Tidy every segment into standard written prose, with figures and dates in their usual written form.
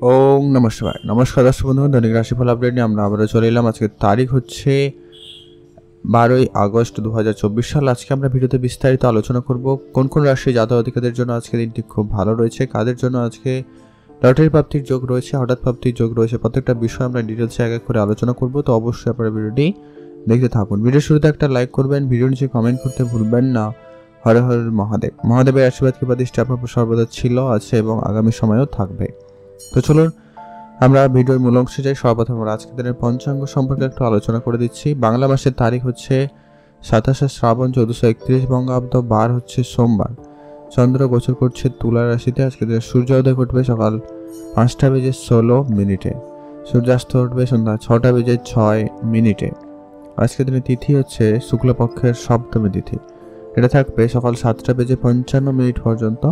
ওম নমঃ শিবায়। নমস্কার দর্শক বন্ধু, দৈনিক রাশিফল আপডেট নিয়ে আমরা আবারও চলে এলাম। আজকের তারিখ হচ্ছে 12ই আগস্ট 2024 সাল। আজকে আমরা ভিডিওতে বিস্তারিত আলোচনা করব কোন কোন রাশির জাতক জাতিকাদের জন্য আজকের দিনটি খুব ভালো রয়েছে, কাদের জন্য আজকে লটারি প্রাপ্তির যোগ রয়েছে, হঠাৎ প্রাপ্তির যোগ রয়েছে। প্রত্যেকটা বিষয় আমরা ডিটেলসে এক এক করে আলোচনা করব। তো অবশ্যই আপনারা ভিডিওটি দেখতে থাকুন। ভিডিও শুরুতে একটা লাইক করবেন, ভিডিও নিচে কমেন্ট করতে ভুলবেন না। হর হর মহাদেব। মহাদেবের আশীর্বাদ কৃপা দৃষ্টি আপনার উপর সর্বদা ছিল, আছে এবং আগামী সময়েও থাকবে। তো চলুন আমরা ভিডিওর মূল অংশে যাই। সর্বপ্রথম আমরা আজকের দিনের পঞ্চাঙ্গ সম্পর্কে একটু আলোচনা করে দিচ্ছি। বাংলা মাসের তারিখ হচ্ছে 27শে শ্রাবণ 1431 বঙ্গাব্দ, বার হচ্ছে সোমবার। চন্দ্র গোচর করছে তুলা রাশিতে। আজকের দিনে সূর্যোদয় ঘটবে সকাল 5:16। সূর্যাস্ত উঠবে সন্ধ্যা 6:06। আজকের দিনে তিথি হচ্ছে শুক্লপক্ষের সপ্তমী তিথি। এটা থাকবে সকাল 7:55 পর্যন্ত।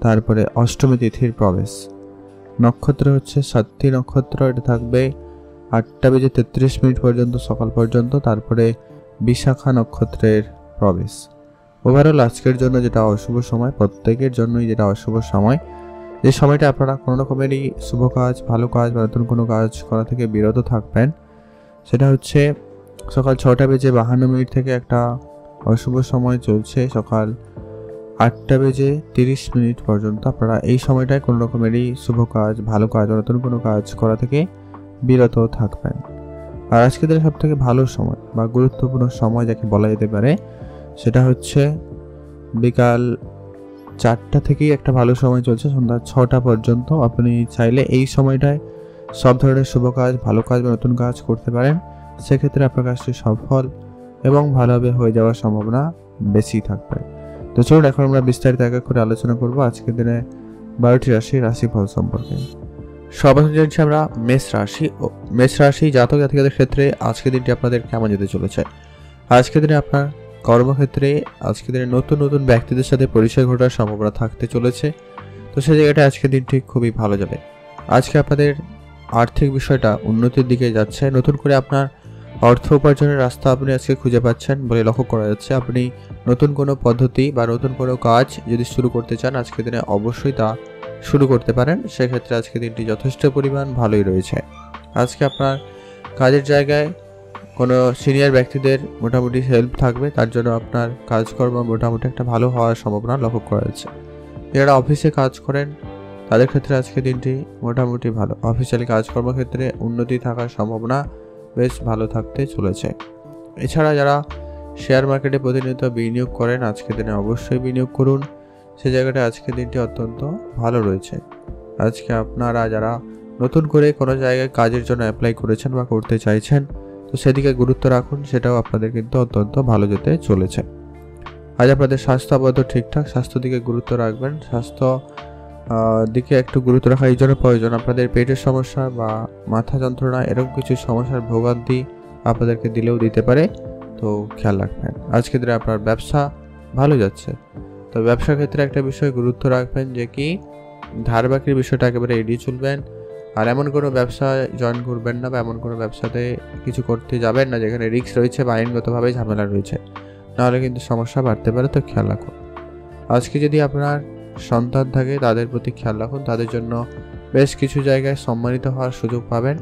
তারপরে অষ্টমী তিথির প্রবেশ। নক্ষত্র হচ্ছে সাতটি নক্ষত্র। এটা থাকবে 8:33 পর্যন্ত সকাল পর্যন্ত। তারপরে বিশাখা নক্ষত্রের প্রবেশ। ওভারঅল আজকের জন্য যেটা অশুভ সময়, প্রত্যেকের জন্যই যেটা অশুভ সময়, যে সময়টা আপনারা কোনো রকমেরই শুভ কাজ, ভালো কাজ বা নতুন কোনো কাজ করা থেকে বিরত থাকবেন, সেটা হচ্ছে সকাল 6:52 থেকে একটা অশুভ সময় চলছে সকাল 8:30 পর্যন্ত। আপনারা এই সময়টায় কোনো রকমেরই শুভ কাজ, ভালো কাজ বা নতুন কোনো কাজ করা থেকে বিরত থাকবেন। আর আজকের দিনে সব থেকে ভালো সময় বা গুরুত্বপূর্ণ সময় যাকে বলা যেতে পারে, সেটা হচ্ছে বিকাল 4টা থেকেই একটা ভালো সময় চলছে সন্ধ্যা 6টা পর্যন্ত। আপনি চাইলে এই সময়টায় সব ধরনের শুভ কাজ, ভালো কাজ বা নতুন কাজ করতে পারেন। সেক্ষেত্রে আপনার কাজটি সফল এবং ভালোভাবে হয়ে যাওয়ার সম্ভাবনা বেশি থাকবে। তো চলুন এখন আমরা বিস্তারিত এক এক করে আলোচনা করব আজকের দিনে 12টি রাশিফল সম্পর্কে। সর্বপ্রথম জানছি আমরা মেষ রাশি জাতক জাতিকাদের ক্ষেত্রে আজকের দিনটি আপনাদের কেমন যেতে চলেছে। আজকের দিনে আপনার কর্মক্ষেত্রে আজকের দিনে নতুন নতুন ব্যক্তিদের সাথে পরিচয় ঘটার সম্ভাবনা থাকতে চলেছে। তো সেই জায়গাটা আজকের দিনটি খুবই ভালো যাবে। আজকে আপনাদের আর্থিক বিষয়টা উন্নতির দিকে যাচ্ছে। নতুন করে আপনার অর্থ উপার্জনের রাস্তা আপনি আজকে খুঁজে পাচ্ছেন বলে লক্ষ্য করা যাচ্ছে। আপনি নতুন কোনো পদ্ধতি বা নতুন কোনো কাজ যদি শুরু করতে চান, আজকের দিনে অবশ্যই তা শুরু করতে পারেন। সেক্ষেত্রে আজকে দিনটি যথেষ্ট পরিমাণ ভালোই রয়েছে। আজকে আপনার কাজের জায়গায় কোনো সিনিয়র ব্যক্তিদের মোটামুটি হেল্প থাকবে, তার জন্য আপনার কাজকর্ম মোটামুটি একটা ভালো হওয়ার সম্ভাবনা লক্ষ্য করা যাচ্ছে। যারা অফিসে কাজ করেন তাদের ক্ষেত্রে আজকে দিনটি মোটামুটি ভালো। অফিসিয়ালি কাজকর্ম ক্ষেত্রে উন্নতি থাকার সম্ভাবনা বেশ ভালো থাকতে চলেছে। এছাড়া যারা শেয়ার মার্কেটে প্রতিনিয়ত বিনিয়োগ করেন, আজকের দিনে অবশ্যই বিনিয়োগ করুন। সে জায়গাটা আজকের দিনটি অত্যন্ত ভালো রয়েছে। আজকে আপনারা যারা নতুন করে কোনো জায়গায় কাজের জন্য অ্যাপ্লাই করেছেন বা করতে চাইছেন, তো সেদিকে গুরুত্ব রাখুন, সেটাও আপনাদের কিন্তু অত্যন্ত ভালো যেতে চলেছে। আজ আপনাদের স্বাস্থ্য আপাতত ঠিকঠাক, স্বাস্থ্য দিকে গুরুত্ব রাখবেন। স্বাস্থ্য দিকে একটু গুরুত্ব রাখা এই জন্য প্রয়োজন, আপনাদের পেটের সমস্যা বা মাথা যন্ত্রণা এরকম কিছু সমস্যার ভোগান্তি আপনাদেরকে দিলেও দিতে পারে, তো খেয়াল রাখবেন। আজকের দিনে আপনার ব্যবসা ভালো যাচ্ছে। তো ব্যবসার ক্ষেত্রে একটা বিষয় গুরুত্ব রাখবেন যে কি ধার বাকির বিষয়টা একেবারে এড়িয়ে চলবেন। আর এমন কোনো ব্যবসায় জয়েন করবেন না বা এমন কোনো ব্যবসাতে কিছু করতে যাবেন না যেখানে রিস্ক রয়েছে বা আইনগতভাবে ঝামেলা রয়েছে, নাহলে কিন্তু সমস্যা বাড়তে পারে। তো খেয়াল রাখুন। আজকে যদি আপনার সন্তান থাকে তাদের প্রতি খেয়াল রাখুন, তাদের জন্য বেশ কিছু জায়গায় সম্মানিত হওয়ার সুযোগ পাবেন।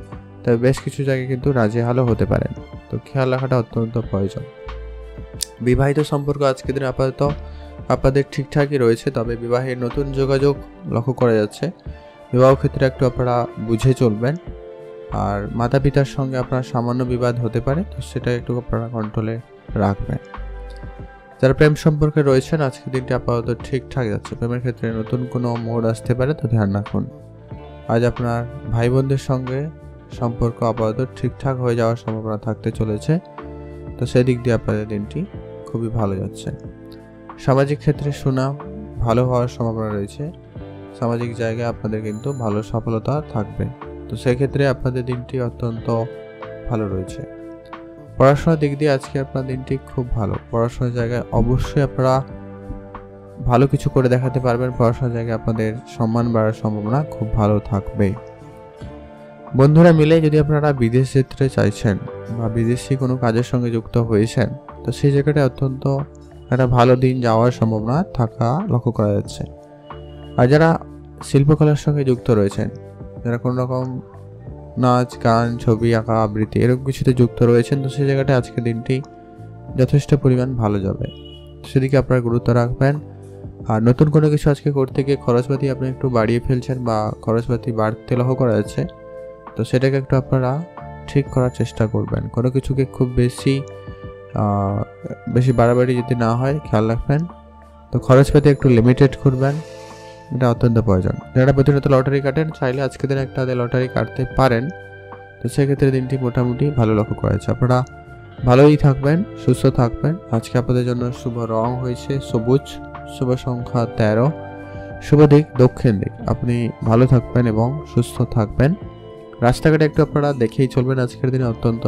তবে বেশ কিছু জায়গায় কিন্তু নাজেহালও হতে পারেন, তো খেয়াল রাখাটা অত্যন্ত প্রয়োজন। বিবাহিত সম্পর্ক আজকের দিনে আপাতত আপনাদের ঠিকঠাকই রয়েছে, তবে বিবাহের নতুন যোগাযোগ লক্ষ্য করা যাচ্ছে। বিবাহ ক্ষেত্রে একটু আপনারা বুঝে চলবেন। আর মাতা পিতার সঙ্গে আপনার সামান্য বিবাদ হতে পারে, তো সেটা একটু আপনারা কন্ট্রোলে রাখবেন। যারা প্রেম সম্পর্কে রয়েছেন আজকের দিনটি আপাতত ঠিকঠাক যাচ্ছে। প্রেমের ক্ষেত্রে নতুন কোনো মোড় আসতে পারে, তো ধ্যান রাখুন। আজ আপনার ভাই বোনদের সঙ্গে সম্পর্ক আপাতত ঠিকঠাক হয়ে যাওয়ার সম্ভাবনা থাকতে চলেছে, তো সেদিক দিয়ে আপনাদের দিনটি খুবই ভালো যাচ্ছে। সামাজিক ক্ষেত্রে সুনাম ভালো হওয়ার সম্ভাবনা রয়েছে। সামাজিক জায়গায় আপনাদের কিন্তু ভালো সফলতা থাকবে, তো সেক্ষেত্রে আপনাদের দিনটি অত্যন্ত ভালো রয়েছে। পড়াশোনার দিক দিয়ে আজকে আপনার দিনটি খুব ভালো। পড়াশোনার জায়গায় অবশ্যই আপনারা ভালো কিছু করে দেখাতে পারবেন। পড়াশোনার জায়গায় আপনাদের সম্মান বাড়ার সম্ভাবনা খুব ভালো থাকবে। বন্ধুরা মিলে যদি আপনারা বিদেশ যেতে চাইছেন বা বিদেশি কোনো কাজের সঙ্গে যুক্ত হয়েছেন, তো সেই জায়গাটা অত্যন্ত একটা ভালো দিন যাওয়ার সম্ভাবনা থাকা লক্ষ্য করা যাচ্ছে। আর যারা শিল্পকলার সঙ্গে যুক্ত রয়েছেন, যারা কোনো রকম নাচ গান ছবি আঁকা আবৃত্তি এরকম কিছুতে যুক্ত রয়েছেন, তো সেই জায়গাটা আজকে দিনটি যথেষ্ট পরিমাণ ভালো যাবে, সেদিকে আপনারা গুরুত্ব রাখবেন। আর নতুন কোনো কিছু আজকে করতে গিয়ে খরচপাতি আপনি একটু বাড়িয়ে ফেলছেন বা খরচপাতি বাড়তে লক্ষ্য করা যাচ্ছে, তো সেটাকে একটু আপনারা ঠিক করার চেষ্টা করবেন। কোনো কিছুকে খুব বেশি বাড়াবাড়ি যদি না হয় খেয়াল রাখবেন। তো খরচপাতি একটু লিমিটেড করবেন, এটা অত্যন্ত প্রয়োজন। যারা প্রতিনিয়ত লটারি কাটেন চাইলে আজকে দিনে একটা লটারি কাটতে পারেন, তো সেক্ষেত্রে দিনটি মোটামুটি ভালো লক্ষ্য করা যাচ্ছে। আপনারা ভালোই থাকবেন, সুস্থ থাকবেন। আজকে আপনাদের জন্য শুভ রং হয়েছে সবুজ, শুভ সংখ্যা 13, শুভ দিক দক্ষিণ দিক। আপনি ভালো থাকবেন এবং সুস্থ থাকবেন। রাস্তাঘাটে একটু আপনারা দেখেই চলবেন, আজকের দিনে অত্যন্ত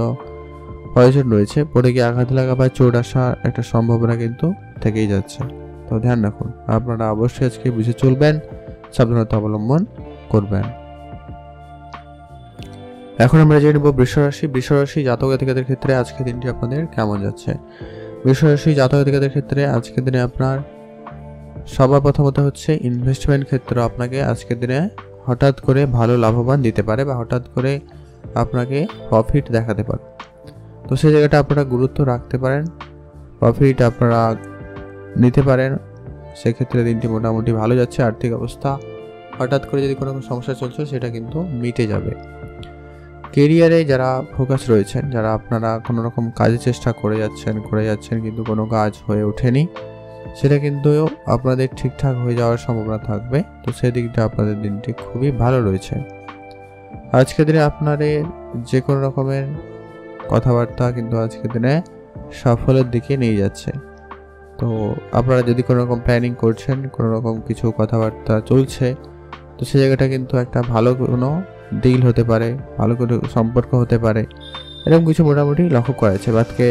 প্রয়োজন রয়েছে। পড়ে গিয়ে আঘাত লাগা বা চোট আসার একটা সম্ভাবনা কিন্তু থেকেই যাচ্ছে, তো ধ্যান রাখুন। আপনারা অবশ্যই আজকে বুঝে চলবেন, সাবধানতা অবলম্বন করবেন। এখন আমরা জেনে নেব বৃষরাশি। বৃষরাশি জাতক জাতিকাদের ক্ষেত্রে আজকের দিনটি আপনাদের কেমন যাচ্ছে। বৃষরাশি জাতক জাতিকাদের ক্ষেত্রে আজকের দিনে আপনার সবার প্রথমত হচ্ছে ইনভেস্টমেন্ট ক্ষেত্রে আপনাকে আজকের দিনে হঠাৎ করে ভালো লাভবান দিতে পারে বা হঠাৎ করে আপনাকে প্রফিট দেখাতে পারে, তো সেই জায়গাটা আপনারা গুরুত্ব রাখতে পারেন, প্রফিট আপনারা নিতে পারেন। সেক্ষেত্রে দিনটি মোটামুটি ভালো যাচ্ছে। আর্থিক অবস্থা হঠাৎ করে যদি কোনো সমস্যা চলছে সেটা কিন্তু মিটে যাবে। কেরিয়ারে যারা ফোকাস রয়েছেন, যারা আপনারা কোনো রকম কাজের চেষ্টা করে যাচ্ছেন কিন্তু কোনো কাজ হয়ে ওঠেনি, সেটা কিন্তু আপনাদের ঠিকঠাক হয়ে যাওয়ার সম্ভাবনা থাকবে, তো সেদিকটা আপনাদের দিনটি খুবই ভালো রয়েছে। আজকের দিনে আপনাদের যে কোনো রকমের কথাবার্তা কিন্তু আজকের দিনে সাফল্যের দিকে নিয়ে যাচ্ছে। তো আপনারা যদি কোনো রকম প্ল্যানিং করছেন, কোনো রকম কিছু কথাবার্তা চলছে, তো সেই জায়গাটা কিন্তু একটা ভালো কোনো ডিল হতে পারে, ভালো কোনো সম্পর্ক হতে পারে, এরকম কিছু মোটামুটি লক্ষ্য করা যাচ্ছে। বাদকে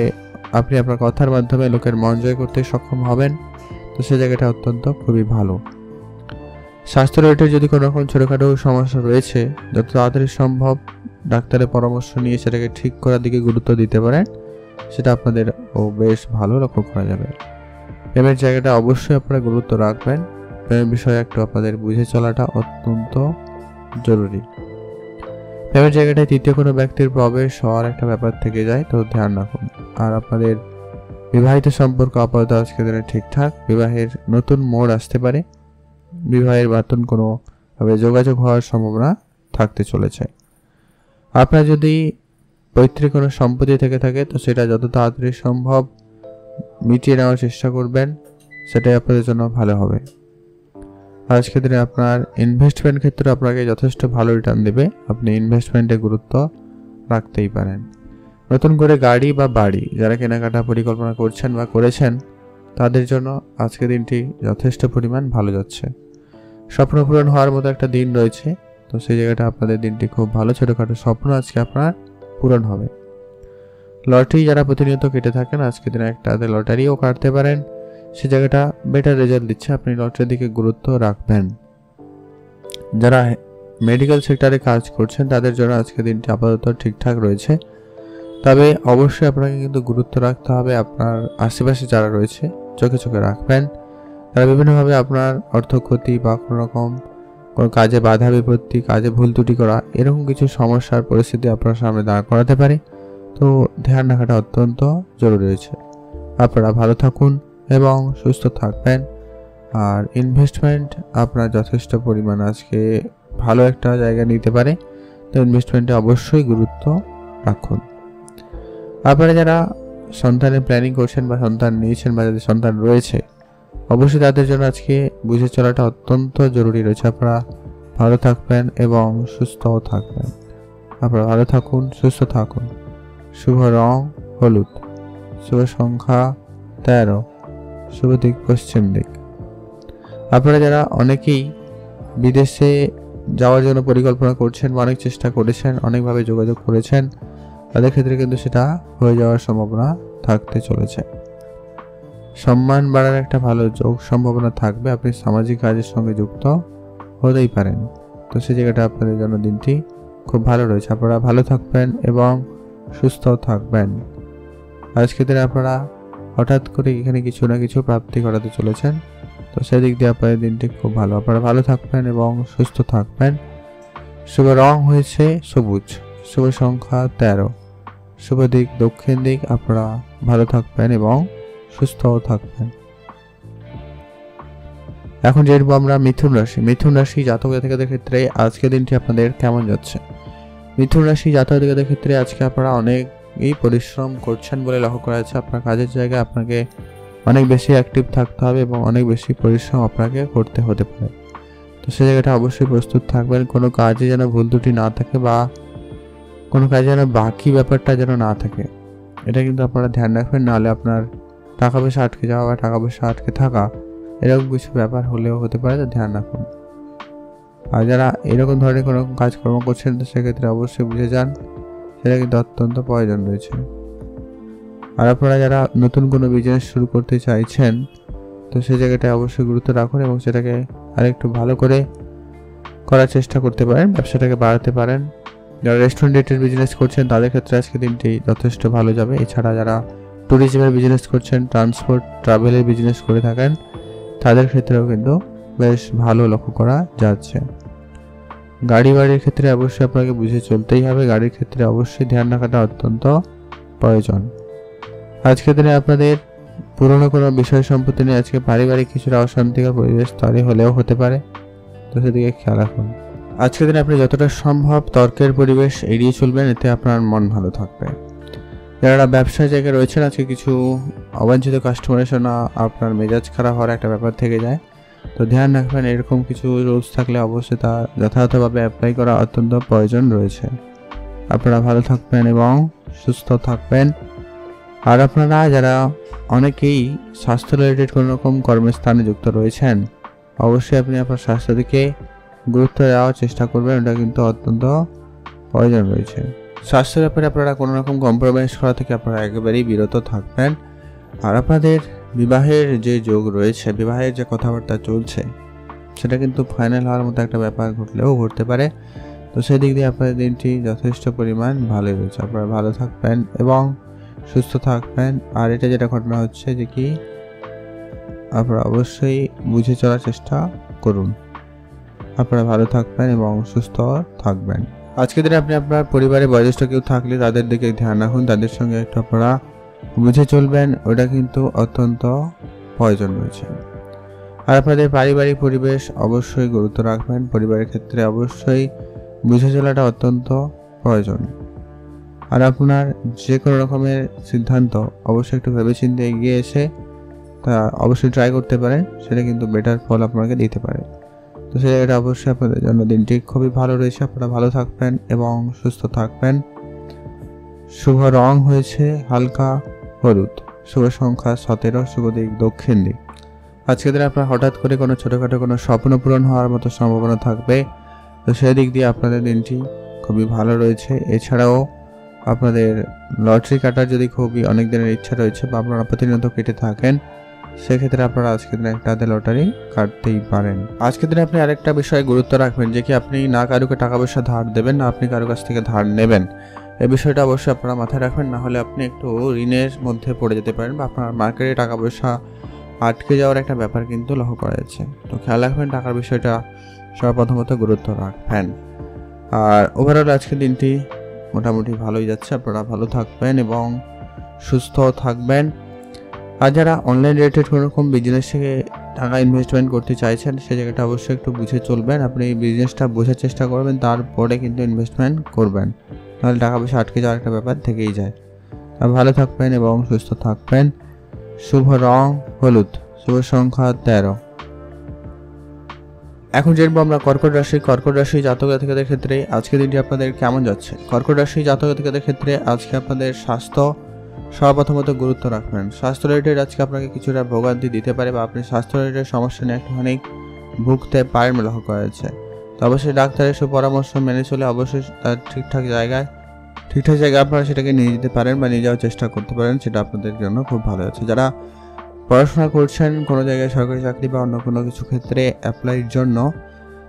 আপনি আপনার কথার মাধ্যমে লোকের মন জয় করতে সক্ষম হবেন, তো সেই জায়গাটা অত্যন্ত খুবই ভালো। স্বাস্থ্য রিলেটেড যদি কোনো রকম ছোটোখাটো সমস্যা রয়েছে, যত তাড়াতাড়ি সম্ভব ডাক্তারের পরামর্শ নিয়ে সেটাকে ঠিক করার দিকে গুরুত্ব দিতে পারেন, সেটা আপনাদের বেশ ভালো লক্ষ্য করা যাবে। প্রেমের জায়গাটা অবশ্যই আপনারা গুরুত্ব রাখবেন, প্রেমের বিষয়ে একটু আপনাদের বুঝে চলাটা অত্যন্ত জরুরি। প্রেমের জায়গাটায় তৃতীয় কোনো ব্যক্তির প্রবেশ হওয়ার একটা ব্যাপার থেকে যায়, তো ধ্যান রাখুন। আর আপনাদের বিবাহিত সম্পর্ক আপাতত আজকে দিনে ঠিকঠাক, বিবাহের নতুন মোড় আসতে পারে, বিবাহের নতুন কোনোভাবে যোগাযোগ হওয়ার সম্ভাবনা থাকতে চলেছে। আপনার যদি পৈতৃক কোনো সম্পত্তি থেকে থাকে, তো সেটা যত তাড়াতাড়ি সম্ভব মিটিয়ে নেওয়ার চেষ্টা করবেন, সেটাই আপনাদের জন্য ভালো হবে। আজকের দিনে আপনার ইনভেস্টমেন্ট ক্ষেত্রে আপনাকে যথেষ্ট ভালো রিটার্ন দেবে, আপনি ইনভেস্টমেন্টে গুরুত্ব রাখতেই পারেন। নতুন করে গাড়ি বা বাড়ি যারা কেনাকাটা পরিকল্পনা করছেন বা করেছেন, তাদের জন্য আজকের দিনটি যথেষ্ট পরিমাণ ভালো যাচ্ছে। স্বপ্ন পূরণ হওয়ার মতো একটা দিন রয়েছে, তো সেই জায়গাটা আপনাদের দিনটি খুব ভালো। ছোটোখাটো স্বপ্ন আজকে আপনার পূরণ হবে। লটারি যারা প্রতিনিয়ত কেটে থাকেন, আজকের দিনে একটা লটারিও কাটতে পারেন, সে জায়গাটা বেটার রেজাল্ট দিচ্ছে, আপনি লটারির দিকে গুরুত্ব রাখবেন। যারা মেডিকেল সেক্টরে কাজ করছেন তাদের জন্য আজকের দিনটি আপাতত ঠিকঠাক রয়েছে, তবে অবশ্যই আপনাকে কিন্তু গুরুত্ব রাখতে হবে। আপনার আশেপাশে যারা রয়েছে চোখে চোখে রাখবেন, তারা বিভিন্নভাবে আপনার অর্থ ক্ষতি বা কোনো রকম কোনো কাজে বাধা বিপত্তি, কাজে ভুল ত্রুটি করা, এরকম কিছু সমস্যার পরিস্থিতি আপনার সামনে দাঁড় করাতে পারে, তো ধ্যান রাখাটা অত্যন্ত জরুরি রয়েছে। আপনারা ভালো থাকুন এবং সুস্থ থাকবেন। আর ইনভেস্টমেন্ট আপনার যথেষ্ট পরিমাণ আজকে ভালো একটা জায়গা নিতে পারে, তো ইনভেস্টমেন্টে অবশ্যই গুরুত্ব রাখুন। আপনারা যারা সন্তানের প্ল্যানিং করছেন বা সন্তান নিয়েছেন বা যাদের সন্তান রয়েছে, অবশ্যই তাদের জন্য আজকে বুঝে চলাটা অত্যন্ত জরুরি রয়েছে। আপনারা ভালো থাকবেন এবং সুস্থও থাকবেন। আপনারা ভালো থাকুন, সুস্থ থাকুন। শুভ রং হলুদ, শুভ সংখ্যা 13, শুভ দিক পশ্চিম দিক। আপনারা যারা অনেকেই বিদেশে যাওয়ার জন্য পরিকল্পনা করছেন বা অনেক চেষ্টা করেছেন, অনেকভাবে যোগাযোগ করেছেন, তাদের ক্ষেত্রে কিন্তু সেটা হয়ে যাওয়ার সম্ভাবনা থাকতে চলেছে। সম্মান বাড়ার একটা ভালো যোগ সম্ভাবনা থাকবে, আপনি সামাজিক কাজের সঙ্গে যুক্ত হতেই পারেন, তো সেই জায়গাটা আপনাদের জন্য দিনটি খুব ভালো রয়েছে। আপনারা ভালো থাকবেন এবং সুস্থ থাকবেন। আজকে দিনে আপনারা হঠাৎ করে এখানে কিছু না কিছু প্রাপ্তি করাতে চলেছেন, তো সেদিক দিয়ে আপনাদের দিনটি খুব ভালো। আপনারা ভালো থাকবেন এবং সুস্থ থাকবেন। শুভ রং হয়েছে সবুজ, শুভ সংখ্যা 13, শুভ দিক দক্ষিণ দিক। আপনারা ভালো থাকবেন এবং সুস্থও থাকবেন। এখন জানবো আমরা মিথুন রাশি। মিথুন রাশি জাতক জাতিকাদের ক্ষেত্রে আজকের দিনটি আপনাদের কেমন যাচ্ছে। মিথুন রাশি জাতক জাতিকাদের ক্ষেত্রে আজকে আপনারা অনেকই পরিশ্রম করছেন বলে লক্ষ্য করা যাচ্ছে। আপনার কাজের জায়গায় আপনাকে অনেক বেশি অ্যাক্টিভ থাকতে হবে এবং অনেক বেশি পরিশ্রম আপনাকে করতে হতে পারে। তো সেই জায়গাটা অবশ্যই প্রস্তুত থাকবেন। কোনো কাজে যেন ভুল ত্রুটি না থাকে বা কোনো কাজে যেন বাকি ব্যাপারটা যেন না থাকে, এটা কিন্তু আপনারা ধ্যান রাখবেন। নাহলে আপনার টাকা পয়সা আটকে যাওয়া বা টাকা পয়সা আটকে থাকা এরকম কিছু ব্যাপার হলেও হতে পারে, তো ধ্যান রাখুন। আর যারা এরকম ধরনের কোনো কাজকর্ম করছেন তো সেক্ষেত্রে অবশ্যই বুঝে যান, সেটা কিন্তু অত্যন্ত প্রয়োজন রয়েছে। আর আপনারা যারা নতুন কোনো বিজনেস শুরু করতে চাইছেন তো সেই জায়গাটায় অবশ্যই গুরুত্ব রাখুন এবং সেটাকে আরেকটু ভালো করে করার চেষ্টা করতে পারেন, ব্যবসাটাকে বাড়াতে পারেন। যারা রেস্টুরেন্ট রিলেটেড বিজনেস করছেন তাদের ক্ষেত্রে আজকে দিনটি যথেষ্ট ভালো যাবে। এছাড়া যারা ট্যুরিজমের বিজনেস করছেন, ট্রান্সপোর্ট ট্রাভেলের বিজনেস করে থাকেন তাদের ক্ষেত্রেও কিন্তু বেশ ভালো লক্ষ্য করা যাচ্ছে। গাড়ি বাড়ির ক্ষেত্রে অবশ্যই আপনাকে বুঝে চলতেই হবে। গাড়ির ক্ষেত্রে অবশ্যই ধ্যান রাখাটা অত্যন্ত প্রয়োজন। আজকের দিনে আপনাদের পুরনো কোনো বিষয় সম্পত্তি নিয়ে আজকে পারিবারিক কিছুটা অশান্তিকর পরিবেশ তৈরি হলেও হতে পারে, তো সেদিকে খেয়াল রাখুন। আজকের দিনে আপনি যতটা সম্ভব তর্কের পরিবেশ এড়িয়ে চলবেন, এতে আপনার মন ভালো থাকবে। যারা ব্যবসার জায়গায় রয়েছেন আজকে কিছু অবাঞ্ছিত কাস্টমারের জন্য আপনার মেজাজ খারাপ হওয়ার একটা ব্যাপার থেকে যায়, তো ধ্যান রাখবেন। এরকম কিছু রুলস থাকলে অবশ্যই তা যথাযথভাবে অ্যাপ্লাই করা অত্যন্ত প্রয়োজন রয়েছে। আপনারা ভালো থাকবেন এবং সুস্থ থাকবেন। আর আপনারা যারা অনেকেই স্বাস্থ্য রিলেটেড কোনো রকম কর্মস্থানে যুক্ত রয়েছেন অবশ্যই আপনি আপনার স্বাস্থ্যের দিকে গুরুত্ব দেওয়ার চেষ্টা করবেন, এটা কিন্তু অত্যন্ত প্রয়োজন রয়েছে। স্বাস্থ্যের ব্যাপারে আপনারা কোনো রকম কম্প্রোমাইজ করা থেকে আপনারা একেবারেই বিরত থাকবেন। আর আপনাদের বিবাহের যে যোগ রয়েছে, বিবাহের যে কথাবার্তা চলছে সেটা কিন্তু ফাইনাল হওয়ার মতো একটা ব্যাপার ঘটলেও ঘটতে পারে, তো সেই দিক দিয়ে আপনাদের দিনটি যথেষ্ট পরিমাণ ভালোই রয়েছে। আপনারা ভালো থাকবেন এবং সুস্থ থাকবেন। আর এটা যেটা ঘটনা হচ্ছে যে কি আপনারা অবশ্যই বুঝে চলার চেষ্টা করুন। আপনারা ভালো থাকবেন এবং সুস্থ থাকবেন। আজকের দিনে আপনি আপনার পরিবারে বয়োজ্যেষ্ঠ কেউ থাকলে তাদের দিকে ধ্যান রাখুন, তাদের সঙ্গে একটু আপনারা বুঝে চলবেন, ওটা কিন্তু অত্যন্ত প্রয়োজন রয়েছে। আর আপনাদের পারিবারিক পরিবেশ অবশ্যই গুরুত্ব রাখবেন। পরিবারের ক্ষেত্রে অবশ্যই বুঝে চলাটা অত্যন্ত প্রয়োজন। আর আপনার যে কোনো রকমের সিদ্ধান্ত অবশ্যই একটু ভেবেচিন্তে এগিয়ে এসে তা অবশ্যই ট্রাই করতে পারেন, সেটা কিন্তু বেটার ফল আপনাকে দিতে পারে। তো সেটা অবশ্যই আপনাদের জন্য দিনটি খুবই ভালো রয়েছে। আপনারা ভালো থাকবেন এবং সুস্থ থাকবেন। শুভ রং হয়েছে হালকা হলুদ, শুভ সংখ্যা 17, শুভ দিক দক্ষিণ দিক। আজকের দিনে আপনার হঠাৎ করে কোনো ছোটোখাটো কোনো স্বপ্ন পূরণ হওয়ার মতো সম্ভাবনা থাকবে, তো সেই দিক দিয়ে আপনাদের দিনটি খুবই ভালো রয়েছে। এছাড়াও আপনাদের লটারি কাটার যদি খুবই অনেক দিনের ইচ্ছা রয়েছে বা আপনারা প্রতিনিয়ত কেটে থাকেন, সেক্ষেত্রে আপনারা আজকের দিনে একটা হাতে লটারি কাটতেই পারেন। আজকের দিনে আপনি আরেকটা বিষয়ে গুরুত্ব রাখবেন যে কি আপনি না কারুকে টাকা পয়সা ধার দেবেন, না আপনি কারো কাছ থেকে ধার নেবেন। এই বিষয়টা অবশ্যই আপনারা মাথায় রাখবেন, না হলে আপনি একটু ঋণের মধ্যে পড়ে যেতে পারেন বা আপনার মার্কেটে টাকা পয়সা আটকে যাওয়ার একটা ব্যাপার কিন্তু লক্ষ্য করা যাচ্ছে। তো খেয়াল রাখবেন, টাকার বিষয়টা সর্বপ্রথমত গুরুত্ব রাখবেন। আর ওভারঅল আজকের দিনটি মোটামুটি ভালোই যাচ্ছে। আপনারা ভালো থাকবেন এবং সুস্থ থাকবেন। আর যারা অনলাইন রিলেটেড কোনো রকম বিজনেস থেকে টাকা ইনভেস্টমেন্ট করতে চাইছেন সে জায়গাটা অবশ্যই একটু বুঝে চলবেন। আপনি এই বিজনেসটা বোঝার চেষ্টা করবেন, তারপরে কিন্তু ইনভেস্টমেন্ট করবেন, নাহলে টাকা পয়সা আটকে যাওয়ার একটা ব্যাপার থেকেই যায়। আর ভালো থাকবেন এবং সুস্থ থাকবেন। শুভ রং হলুদ, শুভ সংখ্যা 13। এখন জানবো আমরা কর্কট রাশি। কর্কট রাশি জাতক জাতিকাদের ক্ষেত্রে আজকের দিনটি আপনাদের কেমন যাচ্ছে। কর্কট রাশি জাতক জাতিকাদের ক্ষেত্রে আজকে আপনাদের স্বাস্থ্য সর্বপ্রথমত গুরুত্ব রাখবেন। স্বাস্থ্য রিলেটেড আজকে আপনাকে কিছুটা ভোগান্তি দিতে পারে বা আপনি স্বাস্থ্য রিলেটেড সমস্যা নিয়ে একটুখানি ভুগতে পারেন লক্ষ্য করা যাচ্ছে। তো অবশ্যই ডাক্তারের সুপরামর্শ মেনে চলে অবশ্যই তার ঠিকঠাক জায়গায় আপনারা সেটাকে নিয়ে যেতে পারেন বা নিয়ে যাওয়ার চেষ্টা করতে পারেন, সেটা আপনাদের জন্য খুব ভালো আছে। যারা পড়াশোনা করছেন কোনো জায়গায় সরকারি চাকরি বা অন্য কোনো কিছু ক্ষেত্রে অ্যাপ্লাইয়ের জন্য,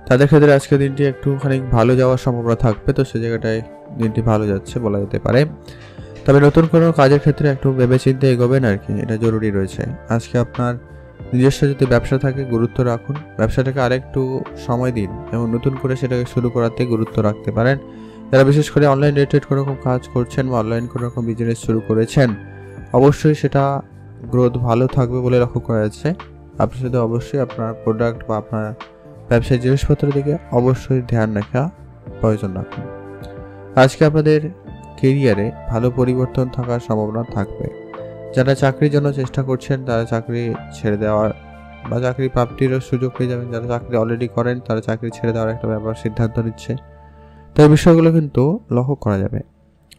তাদের ক্ষেত্রে আজকের দিনটি একটুখানি ভালো যাওয়ার সম্ভাবনা থাকবে, তো সে জায়গাটায় দিনটি ভালো যাচ্ছে বলা যেতে পারে। তবে নতুন কোনো কাজের ক্ষেত্রে একটু ভেবেচিন্তে এগোবেন আর কি, এটা জরুরি রয়েছে। আজকে আপনার নিজস্ব যদি ব্যবসা থাকে গুরুত্ব রাখুন, ব্যবসাটাকে আরেকটু সময় দিন এবং নতুন করে সেটাকে শুরু করাতে গুরুত্ব রাখতে পারেন। যারা বিশেষ করে অনলাইন রিলেটেড কোনো রকম কাজ করছেন বা অনলাইন কোনো রকম বিজনেস শুরু করেছেন, অবশ্যই সেটা গ্রোথ ভালো থাকবে বলে লক্ষ্য করা যাচ্ছে। আপনি শুধু অবশ্যই আপনার প্রোডাক্ট বা আপনার ব্যবসায়িক জিনিসপত্রের দিকে অবশ্যই ধ্যান রাখা প্রয়োজন রাখুন। আজকে আপনাদের কেরিয়ারে ভালো পরিবর্তন থাকার সম্ভাবনা থাকবে। যারা চাকরির জন্য চেষ্টা করছেন তারা চাকরি ছেড়ে দেওয়ার বা চাকরি প্রাপ্তিরও সুযোগ পেয়ে যাবেন। যারা চাকরি অলরেডি করেন তারা চাকরি ছেড়ে দেওয়ার একটা ব্যাপার সিদ্ধান্ত নিচ্ছে। তো এই বিষয়গুলো কিন্তু লক্ষ্য করা যাবে।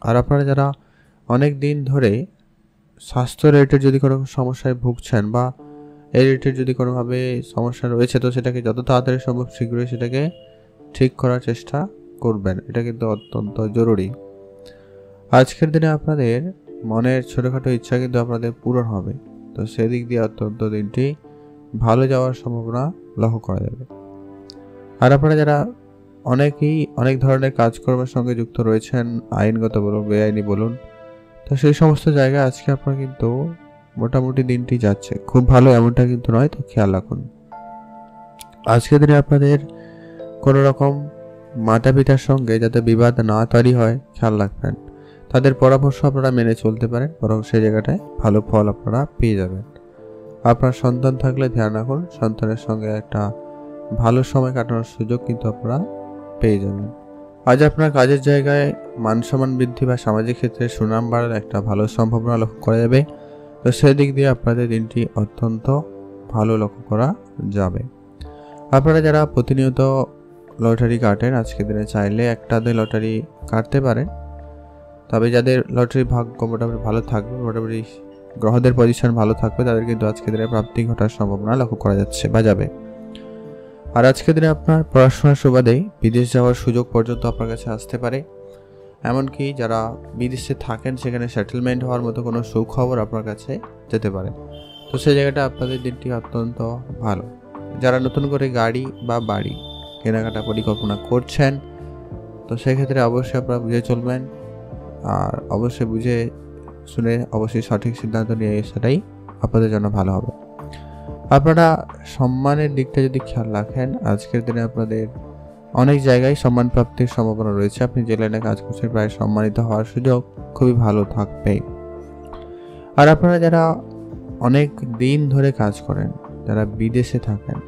আর আপনারা যারা অনেক দিন ধরে স্বাস্থ্য রিলেটেড যদি কোনো সমস্যায় ভুগছেন বা এই রিলেটেড যদি কোনোভাবে সমস্যা রয়েছে, তো সেটাকে যত তাড়াতাড়ি সম্ভব শীঘ্রই সেটাকে ঠিক করার চেষ্টা করবেন। এটা কিন্তু অত্যন্ত জরুরি। আজকের দিনে আপনাদের মনের ছোটোখাটো ইচ্ছা কিন্তু আপনাদের পূরণ হবে। তো সেদিক দিয়ে অত্যন্ত দিনটি ভালো যাওয়ার সম্ভাবনা লক্ষ্য করা যাবে। আর আপনারা যারা অনেকেই অনেক ধরনের কাজকর্মের সঙ্গে যুক্ত রয়েছেন, আইনগত বলুন বেআইনি বলুন, তো সেই সমস্ত জায়গায় আজকে আপনারা কিন্তু মোটামুটি দিনটি যাচ্ছে খুব ভালো এমনটা কিন্তু নয়। তো খেয়াল রাখুন আজকের দিনে আপনাদের কোনো রকম মাতা পিতার সঙ্গে যাতে বিবাদ না তৈরি হয় খেয়াল রাখবেন। তাদের পরামর্শ আপনারা মেনে চলতে পারেন, বরং সেই জায়গাটায় ভালো ফল আপনারা পেয়ে যাবেন। আপনার সন্তান থাকলে ধ্যান রাখুন, সন্তানের সঙ্গে একটা ভালো সময় কাটানোর সুযোগ কিন্তু আপনারা পেয়ে যাবেন। আজ আপনার কাজের জায়গায় মান সম্মান বৃদ্ধি বা সামাজিক ক্ষেত্রে সুনাম বাড়ার একটা ভালো সম্ভাবনা লক্ষ্য করা যাবে। তো সেদিক দিয়ে আপনাদের দিনটি অত্যন্ত ভালো লক্ষ্য করা যাবে। আপনারা যারা প্রতিনিয়ত লটারি কাটেন, আজকের দিনে চাইলে একটা লটারি কাটতে পারেন। তবে যাদের লটারি ভাগ্য মোটামুটি ভালো থাকবে, মোটামুটি গ্রহদের পজিশন ভালো থাকবে, তাদের কিন্তু আজকের দিনে প্রাপ্তি ঘটার সম্ভাবনা লক্ষ্য করা যাচ্ছে বা যাবে। আর আজকের দিনে আপনার পড়াশোনার সুবাদে বিদেশ যাওয়ার সুযোগ পর্যন্ত আপনার কাছে আসতে পারে। এমনকি যারা বিদেশে থাকেন সেখানে সেটেলমেন্ট হওয়ার মতো কোনো সুখবর আপনার কাছে যেতে পারে। তো সেই জায়গাটা আপনাদের দিনটি অত্যন্ত ভালো। যারা নতুন করে গাড়ি বা বাড়ি কেনাকাটা পরিকল্পনা করছেন, তো সেক্ষেত্রে অবশ্যই আপনারা বুঝে চলবেন। আর অবশ্যই বুঝে শুনে অবশ্যই সঠিক সিদ্ধান্ত নিয়ে সেটাই আপনাদের জন্য ভালো হবে। আপনারা সম্মানের দিকটা যদি খেয়াল রাখেন, আজকের দিনে আপনাদের অনেক জায়গায় সম্মান প্রাপ্তির সম্ভাবনা রয়েছে। আপনি যে লাইনে কাজ করছেন প্রায় সম্মানিত হওয়ার সুযোগ খুবই ভালো থাকবে। আর আপনারা যারা অনেক দিন ধরে কাজ করেন, যারা বিদেশে থাকেন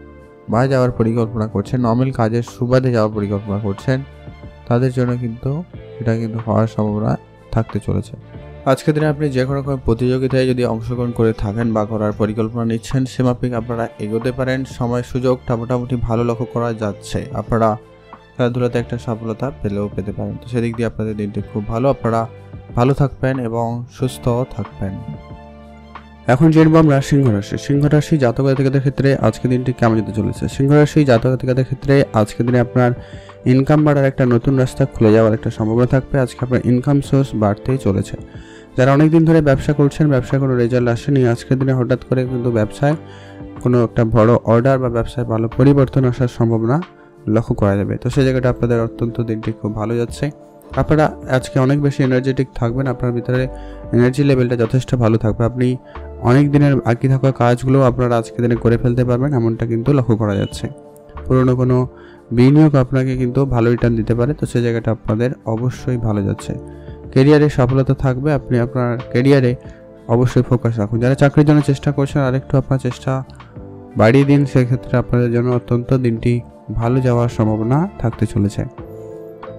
বা যাওয়ার পরিকল্পনা করছেন, নর্মাল কাজের সুবাদে যাওয়ার পরিকল্পনা করছেন, তাদের জন্য কিন্তু এটা কিন্তু হওয়ার সম্ভাবনা থাকতে চলেছে। আজকের দিনে আপনি যে কোনো রকম প্রতিযোগিতায় যদি অংশগ্রহণ করে থাকেন বা করার পরিকল্পনা নিচ্ছেন, সে মাফিক আপনারা এগোতে পারেন। সময় সুযোগটা মোটামুটি ভালো লক্ষ্য করা যাচ্ছে। আপনারা খেলাধুলাতে একটা সফলতা পেতে পারেন। তো সেদিক দিয়ে আপনাদের দিনটি খুব ভালো। আপনারা ভালো থাকবেন এবং সুস্থ থাকবেন। এখন জেনব আমরা সিংহ রাশি। সিংহ রাশি জাতক জাতিকাদের ক্ষেত্রে আজকের দিনটি কেমন যেতে চলেছে? সিংহ রাশি জাতক জাতিকাদের ক্ষেত্রে আজকের দিনে আপনার ইনকাম বাড়ার একটা নতুন রাস্তা খুলে যাওয়ার একটা সম্ভাবনা থাকবে। আজকে আপনার ইনকাম সোর্স বাড়তেই চলেছে। যারা অনেকদিন ধরে ব্যবসা করছেন, ব্যবসায় কোনো রেজাল্ট আসেনি, আজকের দিনে হঠাৎ করে কিন্তু ব্যবসায় কোনো একটা বড় অর্ডার বা ব্যবসায় ভালো পরিবর্তন আসার সম্ভাবনা লক্ষ্য করা যাবে। তো সেই জায়গাটা আপনাদের অত্যন্ত দিনটি খুব ভালো যাচ্ছে। আপনারা আজকে অনেক বেশি এনার্জেটিক থাকবেন। আপনার ভিতরে এনার্জি লেভেলটা যথেষ্ট ভালো থাকবে। আপনি অনেক দিনের বাকি থাকা কাজগুলো আপনারা আজকের দিনে করে ফেলতে পারবেন, এমনটা কিন্তু লক্ষ্য করা যাচ্ছে। পুরনো কোনো বিনিয়োগ আপনাকে কিন্তু ভালো রিটার্ন দিতে পারে। তো সেই জায়গাটা আপনাদের অবশ্যই ভালো যাচ্ছে। কেরিয়ারে সফলতা থাকবে। আপনি আপনার কেরিয়ারে অবশ্যই ফোকাস রাখুন। যারা চাকরির জন্য চেষ্টা করছেন, আরেকটু আপনার চেষ্টা বাড়িয়ে দিন। সেক্ষেত্রে আপনাদের জন্য অত্যন্ত দিনটি ভালো যাওয়ার সম্ভাবনা থাকতে চলেছে।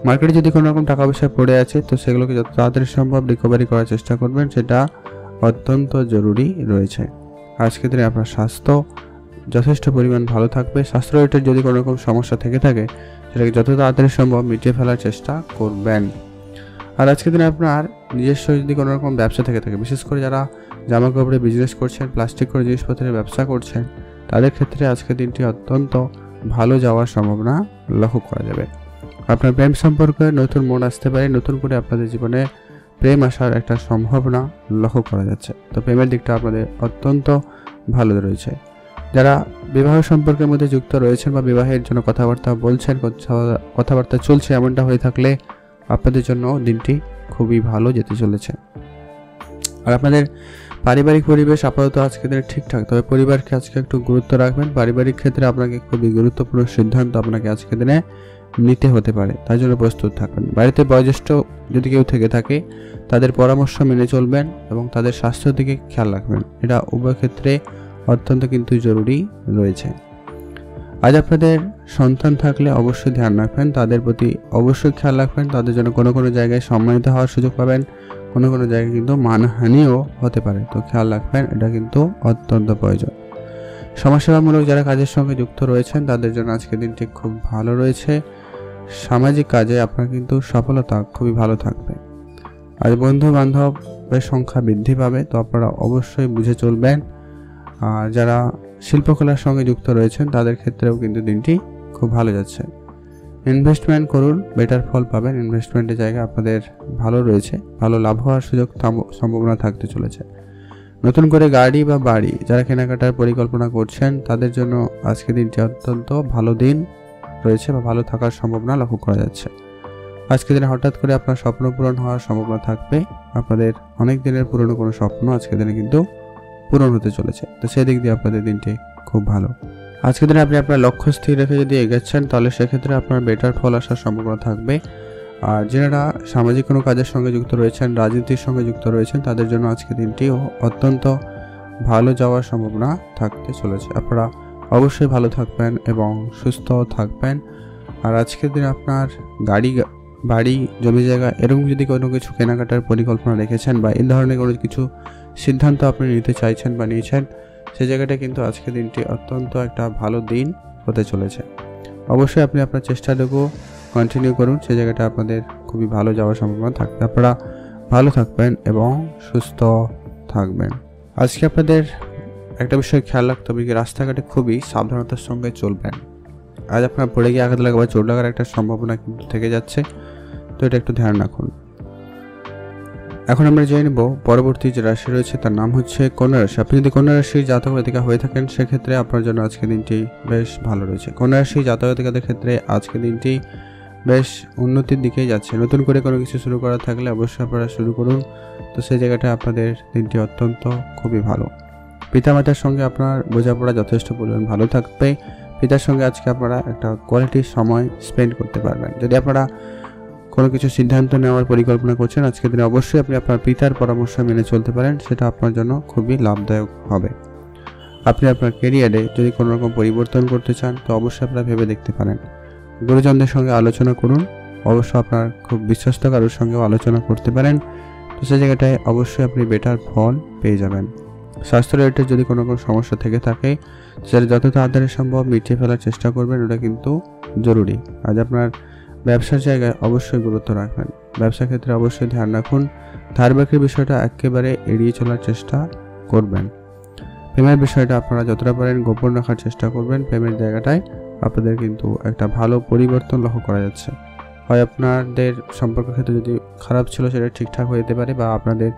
মার্কেটে যদি কোনো রকম টাকা পয়সা পড়ে আছে, তো সেগুলোকে যত তাড়াতাড়ি সম্ভব রিকভারি করার চেষ্টা করবেন, সেটা অত্যন্ত জরুরি রয়েছে। আজকের দিনে আপনার স্বাস্থ্য যথেষ্ট পরিমাণ ভালো থাকবে। স্বাস্থ্য রিলেটেড যদি কোনো রকম সমস্যা থেকে থাকে, সেটাকে যত তাড়াতাড়ি সম্ভব মিটিয়ে ফেলার চেষ্টা করবেন। আর আজকের দিনে আপনার নিজস্ব যদি কোনো রকম ব্যবসা থেকে থাকে, বিশেষ করে যারা জামা কাপড়ে বিজনেস করছেন, প্লাস্টিক করে জিনিসপত্রের ব্যবসা করছেন, তাদের ক্ষেত্রে আজকের দিনটি অত্যন্ত ভালো যাওয়ার সম্ভাবনা লক্ষ্য করা যাবে। আপনার প্রেম সম্পর্কে নতুন মন আসতে পারে, নতুন করে আপনাদের জীবনে প্রেম আসার একটা সম্ভাবনা লক্ষ্য করা যাচ্ছে। তো প্রেমের দিকটা আপনাদের অত্যন্ত ভালো রয়েছে। যারা বিবাহ সম্পর্কের মধ্যে যুক্ত রয়েছেন বা বিবাহের জন্য কথাবার্তা বলছেন, কথাবার্তা চলছে, এমনটা হয়ে থাকলে আপনাদের জন্য দিনটি খুবই ভালো যেতে চলেছে। আর আপনাদের পারিবারিক পরিবেশ আপাতত আজকের দিনে ঠিকঠাক, তবে পরিবারকে আজকে একটু গুরুত্ব রাখবেন। পারিবারিক ক্ষেত্রে আপনাকে খুবই গুরুত্বপূর্ণ সিদ্ধান্ত আপনাকে আজকের দিনে নিতে হতে পারে, তাই জন্য প্রস্তুত থাকবেন। বাড়িতে বয়োজ্যেষ্ঠ যদি কেউ থেকে থাকে তাদের পরামর্শ মেনে চলবেন এবং তাদের স্বাস্থ্যের দিকে খেয়াল রাখবেন, এটা উভয় ক্ষেত্রে অত্যন্ত কিন্তু জরুরি রয়েছে। আজ আপনাদের সন্তান থাকলে অবশ্যই ধ্যান রাখবেন, তাদের প্রতি অবশ্যই খেয়াল রাখবেন। তাদের জন্য কোনো কোনো জায়গায় সম্মানিত হওয়ার সুযোগ পাবেন, কোনো কোনো জায়গায় কিন্তু মানহানিও হতে পারে, তো খেয়াল রাখবেন, এটা কিন্তু অত্যন্ত প্রয়োজন। সমাজসেবামূলক যারা কাজের সঙ্গে যুক্ত রয়েছেন তাদের জন্য আজকের দিনটি খুব ভালো রয়েছে। সামাজিক কাজে আপনার কিন্তু সফলতা খুবই ভালো থাকবে। আজ বন্ধু বান্ধবের সংখ্যা বৃদ্ধি পাবে, তো আপনারা অবশ্যই বুঝে চলবেন। আর যারা শিল্পকলার সঙ্গে যুক্ত রয়েছেন তাদের ক্ষেত্রেও কিন্তু দিনটি খুব ভালো যাচ্ছে। ইনভেস্টমেন্ট করুন, বেটার ফল পাবেন। ইনভেস্টমেন্টের জায়গা আপনাদের ভালো রয়েছে, ভালো লাভ হওয়ার সুযোগ সম্ভাবনা থাকতে চলেছে। নতুন করে গাড়ি বা বাড়ি যারা কেনাকাটার পরিকল্পনা করছেন তাদের জন্য আজকের দিনটি অত্যন্ত ভালো দিন রয়েছে বা ভালো থাকার সম্ভাবনা লক্ষ্য করা যাচ্ছে। আজকের দিনে হঠাৎ করে আপনার স্বপ্ন পূরণ হওয়ার সম্ভাবনা থাকবে। আপনাদের অনেক দিনের পুরনো কোনো স্বপ্ন আজকের দিনে কিন্তু পূরণ হতে চলেছে, তো সেদিক দিয়ে আপনাদের দিনটি খুব ভালো। আজকের দিনে আপনি আপনার লক্ষ্য স্থির রেখে যদি এগোচ্ছেন তাহলে সেক্ষেত্রে আপনার বেটার ফল আসার সম্ভাবনা থাকবে। আর যারা সামাজিক কোনো কাজের সঙ্গে যুক্ত রয়েছেন, রাজনীতির সঙ্গে যুক্ত রয়েছেন তাদের জন্য আজকের দিনটি অত্যন্ত ভালো যাওয়ার সম্ভাবনা থাকতে চলেছে। আপনারা অবশ্যই ভালো থাকবেন এবং সুস্থ থাকবেন। আর আজকের দিনে আপনার গাড়ি বাড়ি জমি জায়গা এরকম যদি কোনো কিছু কেনাকাটার পরিকল্পনা রেখেছেন বা এই ধরনের কোনো কিছু সিদ্ধান্ত আপনি নিতে চাইছেন বা নিয়েছেন, সেই জায়গাটা কিন্তু আজকের দিনটি অত্যন্ত একটা ভালো দিন হতে চলেছে। অবশ্যই আপনি আপনার চেষ্টাটুকু কন্টিনিউ করুন, সেই জায়গাটা আপনাদের খুবই ভালো যাওয়ার সম্ভাবনা থাকবে। আপনারা ভালো থাকবেন এবং সুস্থ থাকবেন। আজকে আপনাদের একটা বিষয় খেয়াল রাখতে হবে, কি রাস্তাঘাটে খুবই সাবধানতার সঙ্গে চলবেন। আজ আপনার পড়ে গিয়ে আঘাত লাগা বা চোট লাগার একটা সম্ভাবনা কিন্তু থেকে যাচ্ছে, তো এটা একটু ধ্যান রাখুন। এখন আমরা জেনে নেব পরবর্তী যে রাশি রয়েছে তার নাম হচ্ছে কন্যা রাশি। আপনি যদি কন্যা রাশির জাতক জাতিকা হয়ে থাকেন সেক্ষেত্রে আপনার জন্য আজকের দিনটি বেশ ভালো রয়েছে। কন্যা রাশির জাতক জাতিকাদের ক্ষেত্রে আজকের দিনটি বেশ উন্নতির দিকেই যাচ্ছে। নতুন করে কোনো কিছু শুরু করা থাকলে অবশ্যই আপনারা শুরু করুন, তো সেই জায়গাটা আপনাদের দিনটি অত্যন্ত খুবই ভালো। পিতামাতার সঙ্গে আপনার বোঝাপড়া যথেষ্ট পরিমাণ ভালো থাকবে। পিতার সঙ্গে আজকে আপনারা একটা কোয়ালিটির সময় স্পেন্ড করতে পারবেন। যদি আপনারা কোনো কিছু সিদ্ধান্ত নেওয়ার পরিকল্পনা করছেন আজকের দিনে অবশ্যই আপনি আপনার পিতার পরামর্শ মেনে চলতে পারেন, সেটা আপনার জন্য খুবই লাভদায়ক হবে। আপনি আপনার ক্যারিয়ারে যদি কোনো রকম পরিবর্তন করতে চান তো অবশ্যই আপনারা ভেবে দেখতে পারেন। গুরুজনদের সঙ্গে আলোচনা করুন, অবশ্য আপনার খুব বিশ্বস্ত কারোর সঙ্গেও আলোচনা করতে পারেন, তো সেই জায়গাটায় অবশ্যই আপনি বেটার ফল পেয়ে যাবেন। স্বাস্থ্য রিলেটেড যদি কোনো সমস্যা থেকে থাকে সেটা যত তাড়াতাড়ি সম্ভব মিটিয়ে ফেলার চেষ্টা করবেন, ওটা কিন্তু জরুরি। আজ আপনার ব্যবসার জায়গায় অবশ্যই গুরুত্ব রাখবেন, ব্যবসার ক্ষেত্রে অবশ্যই ধ্যান রাখুন। ধার বাকির বিষয়টা একেবারে এড়িয়ে চলার চেষ্টা করবেন। প্রেমের বিষয়টা আপনারা যতটা পারেন গোপন রাখার চেষ্টা করবেন। প্রেমের জায়গাটায় আপনাদের কিন্তু একটা ভালো পরিবর্তন লক্ষ্য করা যাচ্ছে। হয় আপনাদের সম্পর্ক ক্ষেত্রে যদি খারাপ ছিল সেটা ঠিকঠাক হয়ে যেতে পারে, বা আপনাদের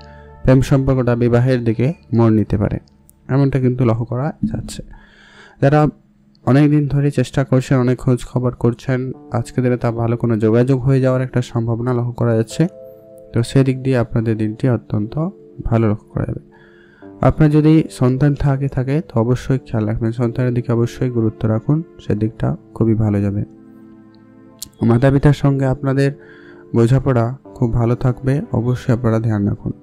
প্রেম সম্পর্কটা বিবাহের দিকে মোড় নিতে পারে, এমনটা কিন্তু লক্ষ্য করা যাচ্ছে। যারা অনেক দিন ধরে চেষ্টা করছেন, অনেক খোঁজ খবর করছেন, আজকে দিনে তা ভালো কোনো যোগাযোগ হয়ে যাওয়ার একটা সম্ভাবনা লক্ষ্য করা যাচ্ছে, তো সেদিক দিয়ে আপনাদের দিনটি অত্যন্ত ভালো লক্ষ্য করা যাবে। আপনার যদি সন্তান থাকে তো অবশ্যই খেয়াল রাখবেন, সন্তানের দিকে অবশ্যই গুরুত্ব রাখুন, সেদিকটা খুবই ভালো যাবে। মাতা পিতার সঙ্গে আপনাদের বোঝাপড়া খুব ভালো থাকবে, অবশ্যই আপনারা ধ্যান রাখুন।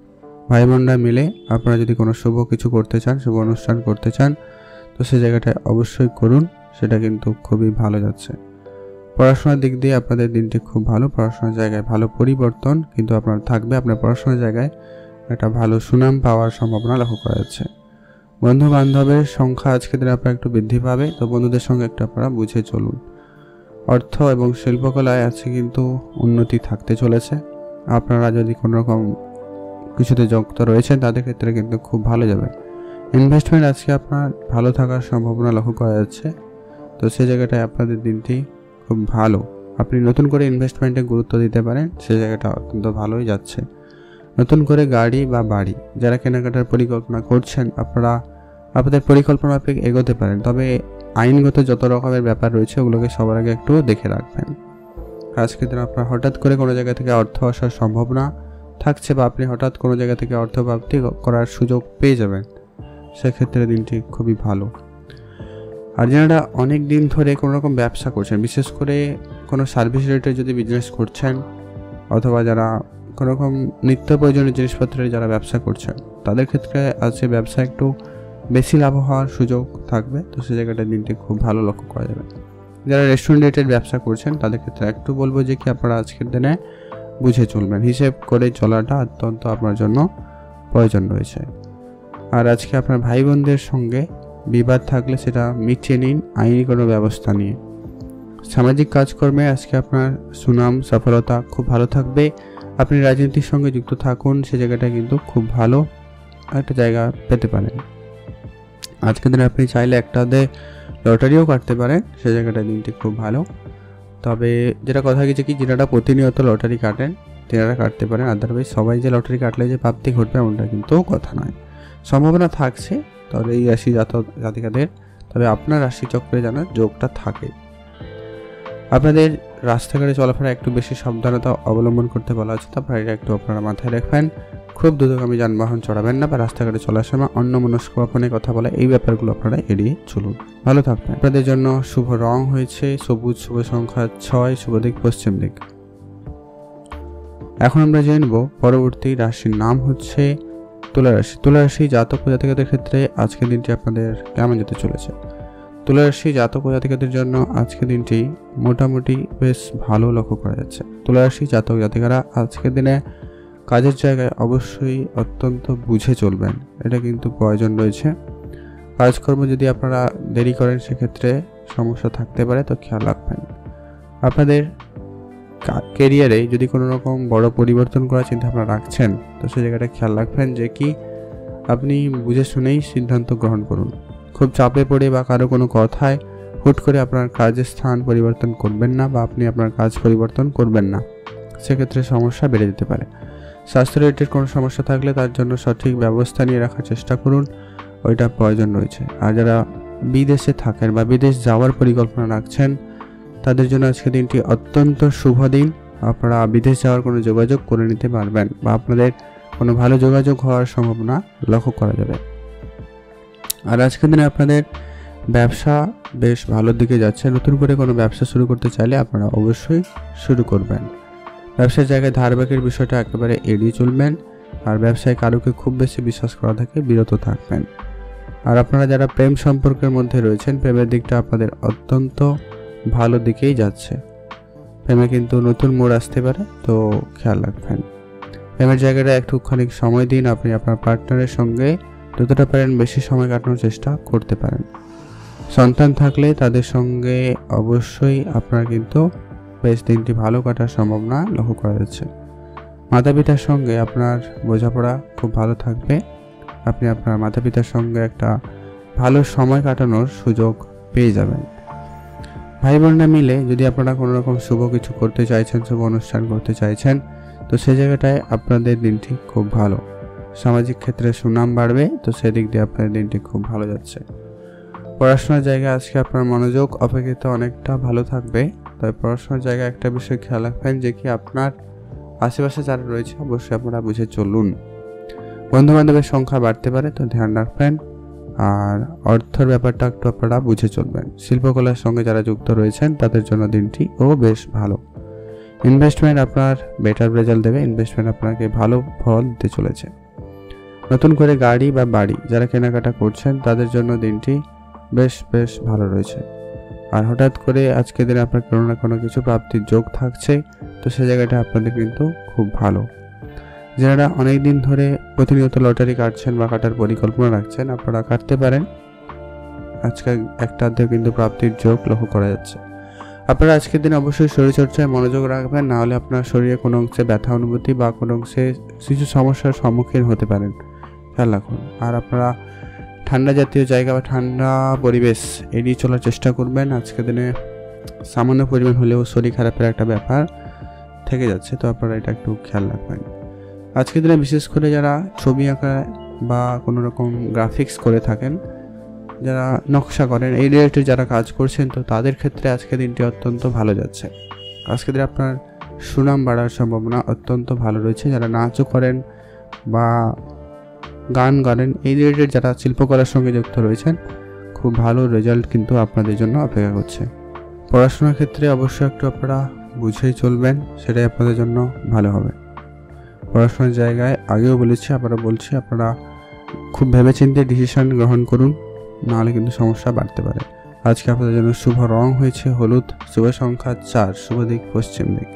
ভাই বোনরা মিলে আপনারা যদি কোনো শুভ কিছু করতে চান, শুভ অনুষ্ঠান করতে চান, তো সেই জায়গাটায় অবশ্যই করুন, সেটা কিন্তু খুবই ভালো যাচ্ছে। পড়াশোনার দিক দিয়ে আপনাদের দিনটি খুব ভালো, পড়াশোনার জায়গায় ভালো পরিবর্তন কিন্তু আপনার থাকবে। আপনার পড়াশোনার জায়গায় একটা ভালো সুনাম পাওয়ার সম্ভাবনা লক্ষ্য করা যাচ্ছে। বন্ধু বান্ধবের সংখ্যা আজকে দিনে আপনার একটু বৃদ্ধি পাবে, তো বন্ধুদের সঙ্গে একটু আপনারা বুঝে চলুন। অর্থ এবং শিল্পকলায় আছে কিন্তু উন্নতি থাকতে চলেছে। আপনারা যদি কোনো রকম কিছুতে যুক্ত রয়েছেন তাদের ক্ষেত্রে কিন্তু খুব ভালো যাবে। ইনভেস্টমেন্ট আজকে আপনার ভালো থাকার সম্ভাবনা লক্ষ্য করা যাচ্ছে, তো সেই জায়গাটায় আপনাদের দিনটি খুব ভালো। আপনি নতুন করে ইনভেস্টমেন্টে গুরুত্ব দিতে পারেন, সেই জায়গাটা অত্যন্ত ভালোই যাচ্ছে। নতুন করে গাড়ি বা বাড়ি যারা কেনাকাটার পরিকল্পনা করছেন আপনারা আপনাদের পরিকল্পনা মাফিক এগোতে পারেন, তবে আইনগত যত রকমের ব্যাপার রয়েছে ওগুলোকে সবার আগে একটু দেখে রাখবেন। আজকের দিন আপনার হঠাৎ করে কোনো জায়গা থেকে অর্থ আসার সম্ভাবনা থাকছে বা আপনি হঠাৎ কোনো জায়গা থেকে অর্থ প্রাপ্তি করার সুযোগ পেয়ে যাবেন, সেক্ষেত্রে দিনটি খুবই ভালো। আর যারা অনেক দিন ধরে কোনো রকম ব্যবসা করছেন, বিশেষ করে কোনো সার্ভিস রিলেটেড যদি বিজনেস করছেন, অথবা যারা কোনো রকম নিত্য প্রয়োজনীয় জিনিসপত্রের যারা ব্যবসা করছেন, তাদের ক্ষেত্রে আজকে ব্যবসা একটু বেশি লাভ হওয়ার সুযোগ থাকবে, তো সেই জায়গাটা দিনটি খুব ভালো লক্ষ্য করা যাবে। যারা রেস্টুরেন্ট রিলেটেড ব্যবসা করছেন তাদের ক্ষেত্রে একটু বলবো যে কি আপনারা আজকের দিনে বুঝে চলবেন, হিসেব করে চলাটা অত্যন্ত আপনার জন্য প্রয়োজন রয়েছে। আর আজকে আপনার ভাই বোনদের সঙ্গে বিবাদ থাকলে সেটা মিটিয়ে নিন আইনি কোনো ব্যবস্থা নিয়ে। সামাজিক কাজকর্মে আজকে আপনার সুনাম সফলতা খুব ভালো থাকবে। আপনি রাজনীতির সঙ্গে যুক্ত থাকুন, সে জায়গাটা কিন্তু খুব ভালো একটা জায়গা পেতে পারেন। আজকের দিনে আপনি চাইলে একটা লটারিও কাটতে পারেন, সে জায়গাটা দিনটি খুব ভালো। তবে যেটা কথা গেছে কি, যেটা প্রতিনিয়ত লটারি কাটেন তেনারা কাটতে পারেন, আদারওয়াইজ সবাই যে লটারি কাটলে যে প্রাপ্তি ঘটবে এমনটা কিন্তু কথা নয়। সম্ভাবনা থাকছে তবে এই রাশি জাতিকাদের, তবে আপনার রাশি চক্রে যেন যোগটা থাকে। আপনাদের রাস্তাঘাটে চলাফেরা একটু বেশি সাবধানতা অবলম্বন করতে বলা হচ্ছে, আপনারা এটা একটু আপনারা মাথায় রাখবেন। খুব দ্রুতগামী যানবাহন চড়াবেন না, বা রাস্তাঘাটে চলার সময় অন্যমনস্ক ফোনে কথা বলা, এই ব্যাপারগুলো আপনারা এড়িয়ে চলুন, ভালো থাকবেন। আপনাদের জন্য শুভ রং হয়েছে সবুজ, শুভ সংখ্যা 6, শুভ দিক পশ্চিম দিক। এখন আমরা জেনে নেব পরবর্তী রাশির নাম হচ্ছে তুলা রাশি। তুলা রাশি জাতক ও জাতিকাদের ক্ষেত্রে আজকের দিনটি আপনাদের কেমন যেতে চলেছে? তুলা রাশি জাতক ও জাতিকাদের জন্য আজকের দিনটি মোটামুটি বেশ ভালো লক্ষ্য করা যাচ্ছে। তুলা রাশি জাতক জাতিকারা আজকের দিনে কাজের জায়গায় অবশ্যই অত্যন্ত বুঝে চলবেন, এটা কিন্তু প্রয়োজন রয়েছে। কাজকর্ম যদি আপনারা দেরি করেন সেক্ষেত্রে সমস্যা থাকতে পারে, তো খেয়াল রাখবেন। আপনাদের কেরিয়ারে যদি কোনো রকম বড় পরিবর্তন করার চিন্তা ভাবনা রাখছেন, তো সেই জায়গাটা খেয়াল রাখবেন যে কি আপনি বুঝে শুনেই সিদ্ধান্ত গ্রহণ করুন। খুব চাপে পড়ে বা কারো কোনো কথায় হুট করে আপনার কাজের স্থান পরিবর্তন করবেন না, বা আপনি আপনার কাজ পরিবর্তন করবেন না, সেক্ষেত্রে সমস্যা বেড়ে যেতে পারে। স্বাস্থ্য রিলেটেড কোনো সমস্যা থাকলে তার জন্য সঠিক ব্যবস্থা নিয়ে রাখার চেষ্টা করুন, ওইটা প্রয়োজন রয়েছে। আর যারা বিদেশে থাকেন বা বিদেশ যাওয়ার পরিকল্পনা রাখছেন, তাদের জন্য আজকে দিনটি অত্যন্ত শুভ দিন। আপনারা বিদেশ যাওয়ার কোনো যোগাযোগ করে নিতে পারবেন, বা আপনাদের কোনো ভালো যোগাযোগ হওয়ার সম্ভাবনা লক্ষ্য করা যাবে। আর আজকের দিনে আপনাদের ব্যবসা বেশ ভালোর দিকে যাচ্ছে। নতুন করে কোনো ব্যবসা শুরু করতে চাইলে আপনারা অবশ্যই শুরু করবেন। ব্যবসার জায়গায় ধারবাকির বিষয়টা একেবারে এড়িয়ে চলবেন, আর ব্যবসায় কারোকে খুব বেশি বিশ্বাস করা থেকে বিরত থাকবেন। আর আপনারা যারা প্রেম সম্পর্কের মধ্যে রয়েছেন, প্রেমের দিকটা আপনাদের অত্যন্ত ভালো দিকেই যাচ্ছে। প্রেমে কিন্তু নতুন মোড় আসতে পারে, তো খেয়াল রাখবেন। প্রেমের জায়গাটা একটুখানি সময় দিন, আপনি আপনার পার্টনারের সঙ্গে যতটা পারেন বেশি সময় কাটানোর চেষ্টা করতে পারেন। সন্তান থাকলে তাদের সঙ্গে অবশ্যই আপনার কিন্তু বেশ দিনটি ভালো কাটার সম্ভাবনা লক্ষ্য করা যাচ্ছে। মাতা পিতার সঙ্গে আপনার বোঝাপড়া খুব ভালো থাকবে, আপনি আপনার মাতা পিতার সঙ্গে একটা ভালো সময় কাটানোর সুযোগ পেয়ে যাবেন। ভাই বোনরা মিলে যদি আপনারা কোনো রকম শুভ কিছু করতে চাইছেন, শুভ অনুষ্ঠান করতে চাইছেন, তো সেই জায়গাটায় আপনাদের দিনটি খুব ভালো। সামাজিক ক্ষেত্রে সুনাম বাড়বে, তো সেদিক দিয়ে আপনাদের দিনটি খুব ভালো যাচ্ছে। পড়াশোনার জায়গায় আজকে আপনার মনোযোগ অপেক্ষিত অনেকটা ভালো থাকবে। তবে পড়াশোনার জায়গায় একটা বিষয় খেয়াল রাখবেন যে কি আপনার আশেপাশে যারা রয়েছে অবশ্যই আপনারা বুঝে চলুন। বন্ধুবান্ধবের সংখ্যা বাড়তে পারে, তো ধ্যান রাখবেন। আর অর্থের ব্যাপারটা একটু আপনারা বুঝে চলবেন। শিল্পকলার সঙ্গে যারা যুক্ত রয়েছেন তাদের জন্য দিনটি বেশ ভালো। ইনভেস্টমেন্ট আপনার বেটার রেজাল্ট দেবে, ইনভেস্টমেন্ট আপনাকে ভালো ফল দিতে চলেছে। নতুন করে গাড়ি বা বাড়ি যারা কেনাকাটা করছেন তাদের জন্য দিনটি বেশ ভালো রয়েছে। আর হঠাৎ করে আজকের দিনে আপনার কোনো না কোনো কিছু প্রাপ্তির যোগ থাকছে, তো সে জায়গাটা আপনাদের কিন্তু খুব ভালো। যারা অনেক দিন ধরে প্রতিনিয়ত লটারি কাটছেন বা কাটার পরিকল্পনা রাখছেন, আপনারা কাটতে পারেন। আজকে একটা কিন্তু প্রাপ্তির যোগ লক্ষ্য করা যাচ্ছে। আপনারা আজকের দিনে অবশ্যই শরীরচর্চায় মনোযোগ রাখবেন, না হলে আপনার শরীরে কোনো অংশে ব্যথা অনুভূতি বা কোনো অংশে কিছু সমস্যার সম্মুখীন হতে পারেন, খেয়াল রাখুন। আর আপনারা ঠান্ডা জাতীয় জায়গা বা ঠান্ডা পরিবেশ এড়িয়ে চলার চেষ্টা করবেন। আজকের দিনে সামান্য পরিমাণ হলেও শরীর খারাপের একটা ব্যাপার থেকে যাচ্ছে, তো আপনারা এটা একটু খেয়াল রাখবেন। আজকের দিনে বিশেষ করে যারা ছবি আঁকা বা কোনো রকম গ্রাফিক্স করে থাকেন, যারা নকশা করেন, এই রিলেটেড যারা কাজ করছেন, তো তাদের ক্ষেত্রে আজকের দিনটি অত্যন্ত ভালো যাচ্ছে। আজকের দিনে আপনার সুনাম বাড়ার সম্ভাবনা অত্যন্ত ভালো রয়েছে। যারা নাচও করেন বা গান গান এই রিলেটেড যারা শিল্পকলার সঙ্গে যুক্ত রয়েছেন, খুব ভালো রেজাল্ট কিন্তু আপনাদের জন্য অপেক্ষা করছে। পড়াশোনার ক্ষেত্রে অবশ্যই একটু আপনারা বুঝেই চলবেন, সেটাই আপনাদের জন্য ভালো হবে। পড়াশোনার জায়গায় আগেও বলেছি, আবারও বলছি, আপনারা খুব ভেবেচিন্তে ডিসিশন গ্রহণ করুন, নাহলে কিন্তু সমস্যা বাড়তে পারে। আজকে আপনাদের জন্য শুভ রং হয়েছে হলুদ, শুভ সংখ্যা 4, শুভ দিক পশ্চিম দিক।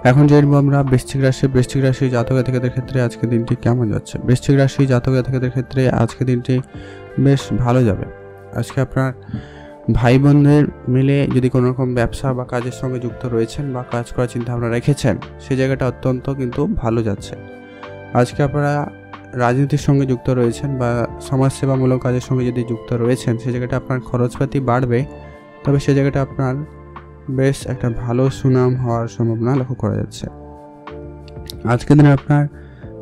এখন জানবো আমরা বৃশ্চিক রাশি জাতক জাতিকাদের ক্ষেত্রে আজকের দিনটি কেমন যাচ্ছে। বৃশ্চিক রাশি জাতক জাতিকাদের ক্ষেত্রে আজকের দিনটি বেশ ভালো যাবে। আজকে আপনার ভাই বোনদের মিলে যদি কোনো রকম ব্যবসা বা কাজের সঙ্গে যুক্ত রয়েছেন বা কাজ করার চিন্তা ভাবনা রেখেছেন, সেই জায়গাটা অত্যন্ত কিন্তু ভালো যাচ্ছে। আজকে আপনারা রাজনীতির সঙ্গে যুক্ত রয়েছেন বা সমাজসেবামূলক কাজের সঙ্গে যদি যুক্ত রয়েছেন, সেই জায়গাটা আপনার খরচপাতি বাড়বে, তবে সেই জায়গাটা আপনার বেশ একটা ভালো সুনাম হওয়ার সম্ভাবনা লক্ষ্য করা যাচ্ছে। আজকের দিনে আপনার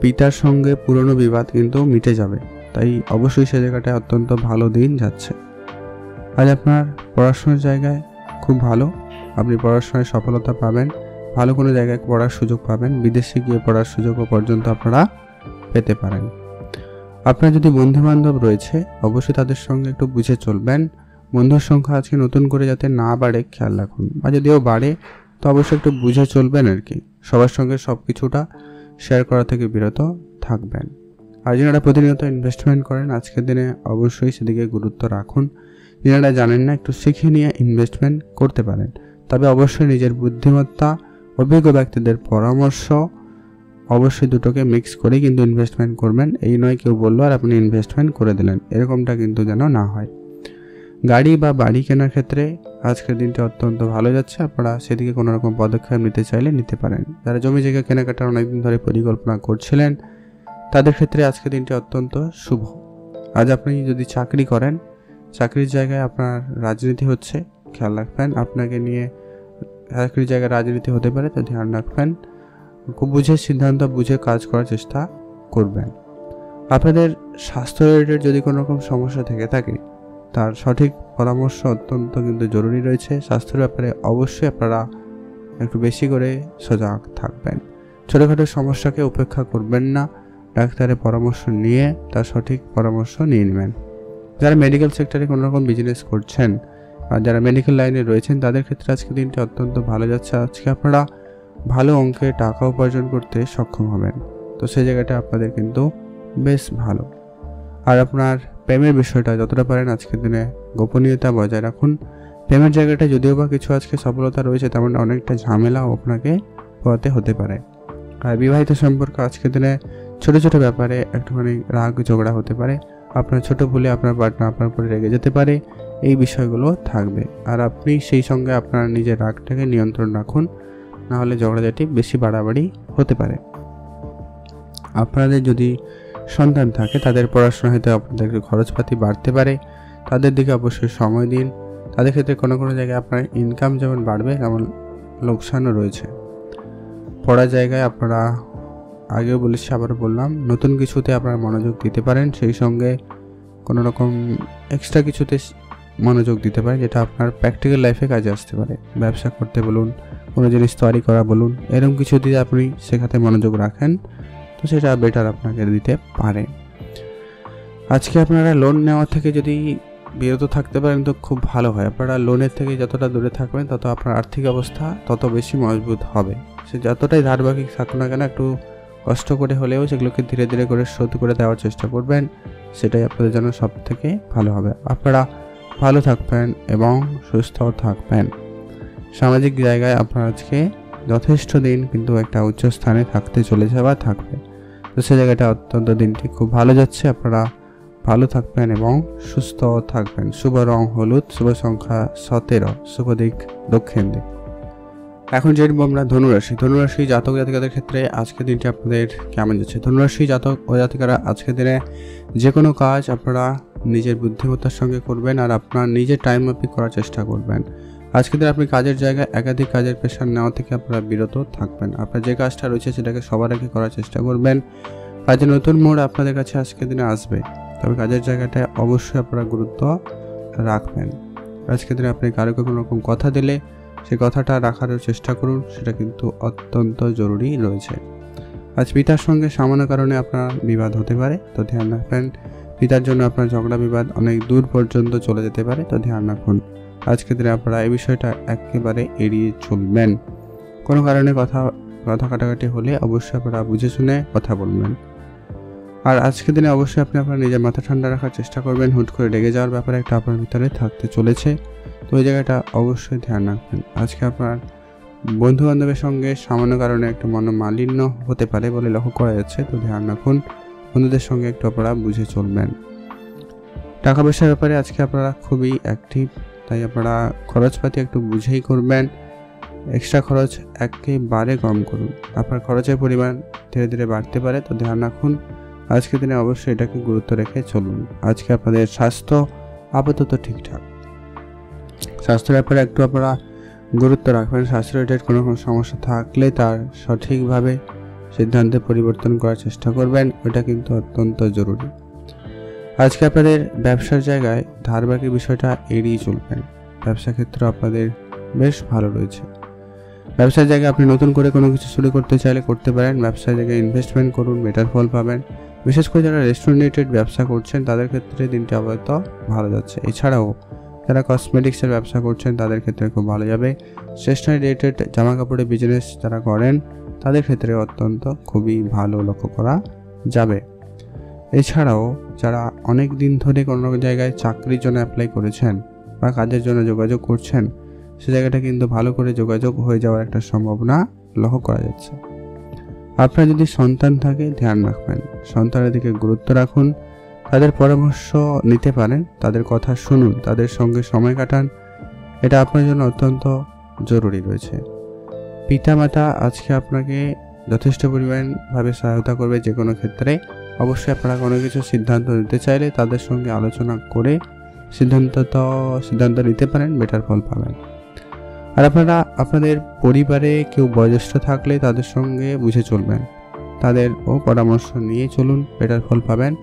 পিতার সঙ্গে পুরনো বিবাদ কিন্তু মিটে যাবে, তাই অবশ্যই সে জায়গাটায় অত্যন্ত ভালো দিন যাচ্ছে। আজ আপনার পড়াশোনার জায়গায় খুব ভালো, আপনি পড়াশোনায় সফলতা পাবেন, ভালো কোনো জায়গায় পড়ার সুযোগ পাবেন, বিদেশে গিয়ে পড়ার সুযোগও পর্যন্ত আপনারা পেতে পারেন। আপনার যদি বন্ধুবান্ধব রয়েছে, অবশ্যই তাদের সঙ্গে একটু বুঝে চলবেন। বন্ধুর সংখ্যা আজকে নতুন করে যাতে না বাড়ে খেয়াল রাখুন, বা যদিও বাড়ে তো অবশ্যই একটু বুঝে চলবেন আর কি। সবার সঙ্গে সব কিছুটা শেয়ার করা থেকে বিরত থাকবেন। আর যারা প্রতিনিয়ত ইনভেস্টমেন্ট করেন, আজকের দিনে অবশ্যই সেদিকে গুরুত্ব রাখুন। যারা জানেন না, একটু শিখে নিয়ে ইনভেস্টমেন্ট করতে পারেন, তবে অবশ্যই নিজের বুদ্ধিমত্তা, অভিজ্ঞ ব্যক্তিদের পরামর্শ অবশ্যই দুটোকে মিক্স করে কিন্তু ইনভেস্টমেন্ট করবেন। এই নয় কেউ বললো আর আপনি ইনভেস্টমেন্ট করে দিলেন, এরকমটা কিন্তু যেন না হয়। গাড়ি বা বাড়ি কেনার ক্ষেত্রে আজকের দিনটি অত্যন্ত ভালো যাচ্ছে, আপনারা সেদিকে কোনো রকম পদক্ষেপ নিতে চাইলে নিতে পারেন। যারা জমি জায়গা কেনাকাটার অনেকদিন ধরে পরিকল্পনা করছিলেন, তাদের ক্ষেত্রে আজকের দিনটি অত্যন্ত শুভ। আজ আপনি যদি চাকরি করেন, চাকরির জায়গায় আপনার রাজনীতি হচ্ছে, খেয়াল রাখবেন। আপনাকে নিয়ে চাকরির জায়গায় রাজনীতি হতে পারে, তো ধ্যান রাখবেন। খুব বুঝে সিদ্ধান্ত বুঝে কাজ করার চেষ্টা করবেন। আপনাদের স্বাস্থ্য রিলেটেড যদি কোনো রকম সমস্যা থেকে থাকে, তার সঠিক পরামর্শ অত্যন্ত কিন্তু জরুরি রয়েছে। স্বাস্থ্যের ব্যাপারে অবশ্যই আপনারা একটু বেশি করে সজাগ থাকবেন। ছোটোখাটো সমস্যাকে উপেক্ষা করবেন না, ডাক্তারের পরামর্শ নিয়ে তার সঠিক পরামর্শ নিয়ে নেবেন। যারা মেডিকেল সেক্টরে কোনো রকম বিজনেস করছেন আর যারা মেডিকেল লাইনে রয়েছেন, তাদের ক্ষেত্রে আজকে দিনটি অত্যন্ত ভালো যাচ্ছে। আজকে আপনারা ভালো অঙ্কে টাকা উপার্জন করতে সক্ষম হবেন, তো সেই জায়গাটা আপনাদের কিন্তু বেশ ভালো। আর আপনার প্রেমের বিষয়টা যতটা পারেন আজকের দিনে গোপনীয়তা বজায় রাখুন। প্রেমের জায়গাটা যদিও বা কিছু আজকে সফলতা রয়েছে, তেমন অনেকটা ঝামেলাও আপনাকে পোহাতে হতে পারে। আর বিবাহিত সম্পর্ক আজকের দিনে ছোটো ছোটো ব্যাপারে একটুখানি রাগ ঝগড়া হতে পারে। আপনার ছোট ভুলে আপনার পার্টনার আপনার উপরে রেগে যেতে পারে, এই বিষয়গুলো থাকবে। আর আপনি সেই সঙ্গে আপনার নিজের রাগটাকে নিয়ন্ত্রণ রাখুন, নাহলে ঝগড়াঝাটি বেশি বাড়াবাড়ি হতে পারে। আপনাদের যদি সন্তান থাকে, তাদের পড়াশোনা হয়তো আপনাদেরকে খরচপাতি বাড়তে পারে, তাদের দিকে অবশ্যই সময় দিন। তাদের ক্ষেত্রে কোনো কোনো জায়গায় আপনার ইনকাম যেমন বাড়বে, তেমন লোকসানও রয়েছে। পড়ার জায়গায় আপনারা আগেও বলেছি, আবারও বললাম, নতুন কিছুতে আপনারা মনোযোগ দিতে পারেন, সেই সঙ্গে কোনো রকম এক্সট্রা কিছুতে মনোযোগ দিতে পারেন, যেটা আপনার প্র্যাকটিক্যাল লাইফে কাজে আসতে পারে। ব্যবসা করতে বলুন, কোনো জিনিস তৈরি করা বলুন, এরকম কিছু দিয়ে আপনি শেখাতে মনোযোগ রাখেন, তো সেটা বেটার আপনাকে দিতে পারে। আজকে আপনারা লোন নেওয়া থেকে যদি বিরত থাকতে পারেন তো খুব ভালো হয়। আপনারা লোনের থেকে যতটা দূরে থাকবেন, তত আপনার আর্থিক অবস্থা তত বেশি মজবুত হবে। সে যতটাই ধারবাকি থাকুক না কেন, একটু কষ্ট করে হলেও সেগুলোকে ধীরে ধীরে করে শোধ করে দেওয়ার চেষ্টা করবেন, সেটাই আপনাদের জন্য সব থেকে ভালো হবে। আপনারা ভালো থাকবেন এবং সুস্থ থাকবেন। সামাজিক জায়গায় আপনার আজকে যথেষ্ট দিন কিন্তু একটা উচ্চ স্থানে থাকতে চলেছে বা থাকবে, তো সে জায়গাটা অত্যন্ত দিনটি খুব ভালো যাচ্ছে। আপনারা ভালো থাকবেন এবং সুস্থ থাকবেন। শুভ রং হলুদ, শুভ সংখ্যা 17, শুভ দিক দক্ষিণ দিক। এখন যে আমরা ধনুরাশি জাতক জাতিকাদের ক্ষেত্রে আজকের দিনটি আপনাদের কেমন যাচ্ছে। ধনুরাশি জাতক ও জাতিকারা আজকের দিনে যে কোনো কাজ আপনারা নিজের বুদ্ধিমত্তার সঙ্গে করবেন, আর আপনার নিজের টাইম মাফিক করার চেষ্টা করবেন। আজকের দিনে আপনি কাজের জায়গায় একাধিক কাজের প্রেশার নেওয়া থেকে আপনারা বিরত থাকবেন। আপনার যে কাজটা রয়েছে সেটাকে সবার আগে করার চেষ্টা করবেন। কাজের নতুন মোড় আপনাদের কাছে আজকের দিনে আসবে, তবে কাজের জায়গাটায় অবশ্যই আপনারা গুরুত্ব রাখবেন। আজকের দিনে আপনি কারোকে কোনো রকম কথা দিলে সে কথাটা রাখারও চেষ্টা করুন, সেটা কিন্তু অত্যন্ত জরুরি রয়েছে। আজ পিতার সঙ্গে সামান্য কারণে আপনার বিবাদ হতে পারে, তো ধ্যান রাখবেন। পিতার জন্য আপনার ঝগড়া বিবাদ অনেক দূর পর্যন্ত চলে যেতে পারে, তো ধ্যান রাখুন। আজকের দিনে আপনারা এই বিষয়টা একেবারে এড়িয়ে চলবেন। কোনো কারণে কথা কাটাকাটি হলে অবশ্যই আপনারা বুঝে শুনে কথা বলবেন। আর আজকের দিনে অবশ্যই আপনি আপনার নিজের মাথা ঠান্ডা রাখার চেষ্টা করবেন। হুট করে রেগে যাওয়ার ব্যাপারে একটা আপনার ভিতরে থাকতে চলেছে, তো ওই জায়গাটা অবশ্যই ধ্যান রাখবেন। আজকে আপনার বন্ধু বান্ধবের সঙ্গে সামান্য কারণে একটু মনোমালিন্য হতে পারে বলে লক্ষ্য করা যাচ্ছে, তো ধ্যান রাখুন। বন্ধুদের সঙ্গে একটু আপনারা বুঝে চলবেন। টাকা পয়সার ব্যাপারে আজকে আপনারা খুবই অ্যাক্টিভ, তাই আপনারা খরচপাতি একটু বুঝেই করবেন। এক্সট্রা খরচ একেবারে কম করুন। আপনার খরচের পরিমাণ ধীরে ধীরে বাড়তে পারে, তো ধ্যান রাখুন। আজকের দিনে অবশ্যই এটাকে গুরুত্ব রেখে চলুন। আজকে আপনাদের স্বাস্থ্য আপাতত ঠিকঠাক। স্বাস্থ্যের ব্যাপারে একটু আপনারা গুরুত্ব রাখবেন। স্বাস্থ্য রিলেটেড কোনো সমস্যা থাকলে তার সঠিকভাবে সিদ্ধান্তে পরিবর্তন করার চেষ্টা করবেন, ওটা কিন্তু অত্যন্ত জরুরি। আজকে আপনাদের ব্যবসার জায়গায় ধার বাকির বিষয়টা এড়িয়ে চলবেন। ব্যবসা ক্ষেত্রে আপনাদের বেশ ভালো রয়েছে। ব্যবসার জায়গায় আপনি নতুন করে কোনো কিছু শুরু করতে চাইলে করতে পারেন। ব্যবসার জায়গায় ইনভেস্টমেন্ট করুন, বেটার ফল পাবেন। বিশেষ করে যারা রেস্টুরেন্ট রিলেটেড ব্যবসা করছেন তাদের ক্ষেত্রে দিনটি আপাতত ভালো যাচ্ছে। এছাড়াও যারা কসমেটিক্সের ব্যবসা করছেন তাদের ক্ষেত্রে খুব ভালো যাবে। স্টেশনারি রিলেটেড জামা কাপড়ের বিজনেস যারা করেন তাদের ক্ষেত্রে অত্যন্ত খুবই ভালো লক্ষ্য করা যাবে। এছাড়াও যারা অনেক দিন ধরে কোনো জায়গায় চাকরির জন্য অ্যাপ্লাই করেছেন বা কাজের জন্য যোগাযোগ করছেন, সে জায়গাটা কিন্তু ভালো করে যোগাযোগ হয়ে যাওয়ার একটা সম্ভাবনা লক্ষ্য করা যাচ্ছে। আপনার যদি সন্তান থাকে ধ্যান রাখবেন, সন্তানের দিকে গুরুত্ব রাখুন, তাদের পরামর্শ নিতে পারেন, তাদের কথা শুনুন, তাদের সঙ্গে সময় কাটান, এটা আপনার জন্য অত্যন্ত জরুরি রয়েছে। পিতামাতা আজকে আপনাকে যথেষ্ট পরিমাণভাবে সহায়তা করবে যে কোনো ক্ষেত্রে। অবশ্যই আপনারা কোনো কিছু সিদ্ধান্ত নিতে চাইলে তাদের সঙ্গে আলোচনা করে সিদ্ধান্ত নিতে পারেন, বেটার ফল পাবেন। আর আপনারা আপনাদের পরিবারে কেউ বয়োজ্যেষ্ঠ থাকলে তাদের সঙ্গে বুঝে চলবেন, তাদেরও পরামর্শ নিয়ে চলুন, বেটার ফল পাবেন।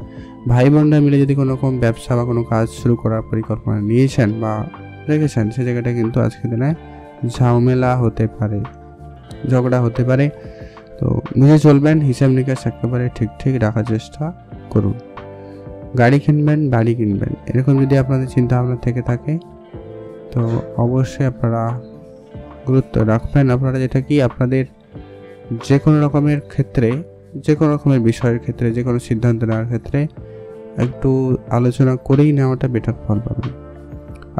ভাই বোনরা মিলে যদি কোনো রকম ব্যবসা বা কোনো কাজ শুরু করার পরিকল্পনা নিয়েছেন বা রেখেছেন, সে জায়গাটা কিন্তু আজকের দিনে ঝামেলা হতে পারে, ঝগড়া হতে পারে, তো বুঝে চলবেন। হিসাব নিকাশ একেবারে ঠিক রাখার চেষ্টা করুন। গাড়ি কিনবেন, বাড়ি কিনবেন, এরকম যদি আপনাদের চিন্তা ভাবনা থেকে থাকে তো অবশ্যই আপনারা গুরুত্ব রাখবেন। আপনারা যেটা কি আপনাদের যে কোনো রকমের ক্ষেত্রে, যে কোনো রকমের বিষয়ের ক্ষেত্রে, যে কোনো সিদ্ধান্ত নেওয়ার ক্ষেত্রে একটু আলোচনা করেই নেওয়াটা বেটার ফল পাবেন।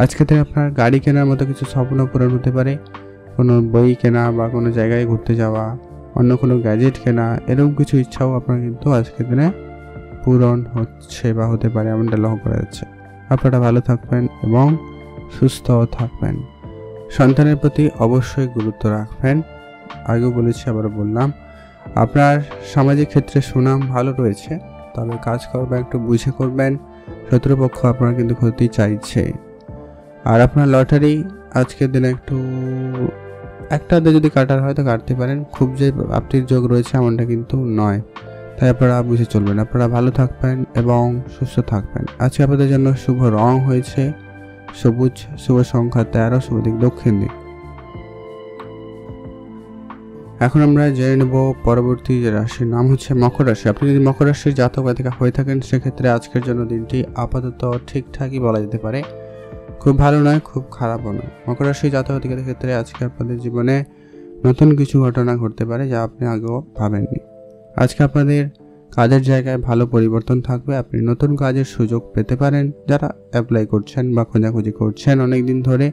আজকে থেকে আপনার গাড়ি কেনার মতো কিছু স্বপ্ন পূরণ হতে পারে, কোনো বই কেনা বা কোনো জায়গায় ঘুরতে যাওয়া, অন্য কোনো গ্যাজেট কেনা, এরকম কিছু ইচ্ছাও আপনার কিন্তু আজকের দিনে পূরণ হচ্ছে বা হতে পারে, এমনটা লক্ষ্য করা যাচ্ছে। আপনারা ভালো থাকবেন এবং সুস্থ থাকবেন। সন্তানের প্রতি অবশ্যই গুরুত্ব রাখবেন। আগেও বলেছি, আবারও বললাম, আপনার সামাজিক ক্ষেত্রে সুনাম ভালো রয়েছে, তবে কাজ করবেন একটু বুঝে করবেন। শত্রুপক্ষ আপনার কিন্তু ক্ষতি চাইছে। আর আপনার লটারি আজকের দিনে একটু একটাতে যদি কাটার হয় তো কাটতে পারেন, খুব যে আপটির যোগ রয়েছে এমনটা কিন্তু নয়, তাই আপনারা বুঝে চলবেন। আপনারা ভালো থাকবেন এবং সুস্থ থাকবেন। আজকে আপনাদের জন্য শুভ রং হয়েছে সবুজ, শুভ সংখ্যা 13, শুভ দিক দক্ষিণ দিক। এখন আমরা জেনে নেব পরবর্তী যে রাশির নাম হচ্ছে মকর রাশি। আপনি যদি মকর রাশির জাতক জাতিকা হয়ে থাকেন সেক্ষেত্রে আজকের জন্য দিনটি আপাতত ঠিকঠাকই বলা যেতে পারে, খুব ভালো নয়, খুব খারাপও নয়। মকর রাশির জাতক জাতিকাদের ক্ষেত্রে আজকে আপনাদের জীবনে নতুন কিছু ঘটনা ঘটতে পারে যা আপনি আগেও ভাবেননি। আজকে আপনাদের কাজের জায়গায় ভালো পরিবর্তন থাকবে, আপনি নতুন কাজের সুযোগ পেতে পারেন। যারা অ্যাপ্লাই করছেন বা খোঁজাখুঁজি করছেন অনেক দিন ধরে,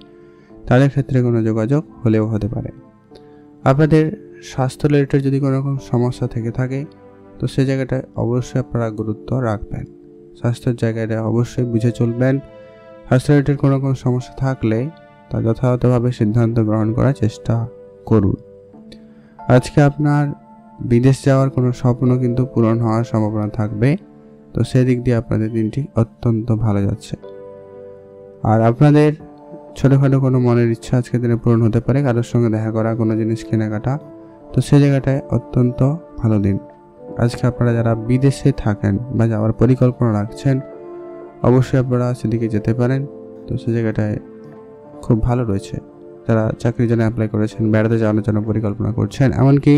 তাদের ক্ষেত্রে কোনো যোগাযোগ হলেও হতে পারে। আপনাদের স্বাস্থ্য রিলেটেড যদি কোনো রকম সমস্যা থেকে থাকে তো সে জায়গাটায় অবশ্যই আপনারা গুরুত্ব রাখবেন। স্বাস্থ্যের জায়গাটা অবশ্যই বুঝে চলবেন। স্বাস্থ্য রিলেটেড কোনো রকম সমস্যা থাকলে তা যথাযথভাবে সিদ্ধান্ত গ্রহণ করার চেষ্টা করুন। আজকে আপনার বিদেশ যাওয়ার কোনো স্বপ্ন কিন্তু পূরণ হওয়ার সম্ভাবনা থাকবে, তো সেদিক দিয়ে আপনাদের দিনটি অত্যন্ত ভালো যাচ্ছে। আর আপনাদের ছোটোখাটো কোনো মনের ইচ্ছা আজকের দিনে পূরণ হতে পারে, কারোর সঙ্গে দেখা করা, কোনো জিনিস কেনাকাটা, তো সে জায়গাটায় অত্যন্ত ভালো দিন। আজকে আপনারা যারা বিদেশে থাকেন বা যাওয়ার পরিকল্পনা রাখছেন অবশ্যই আপনারা সেদিকে যেতে পারেন, তো সে জায়গাটায় খুব ভালো রয়েছে। যারা চাকরির জন্য অ্যাপ্লাই করেছেন, বেড়াতে যাওয়ার জন্য পরিকল্পনা করছেন, এমনকি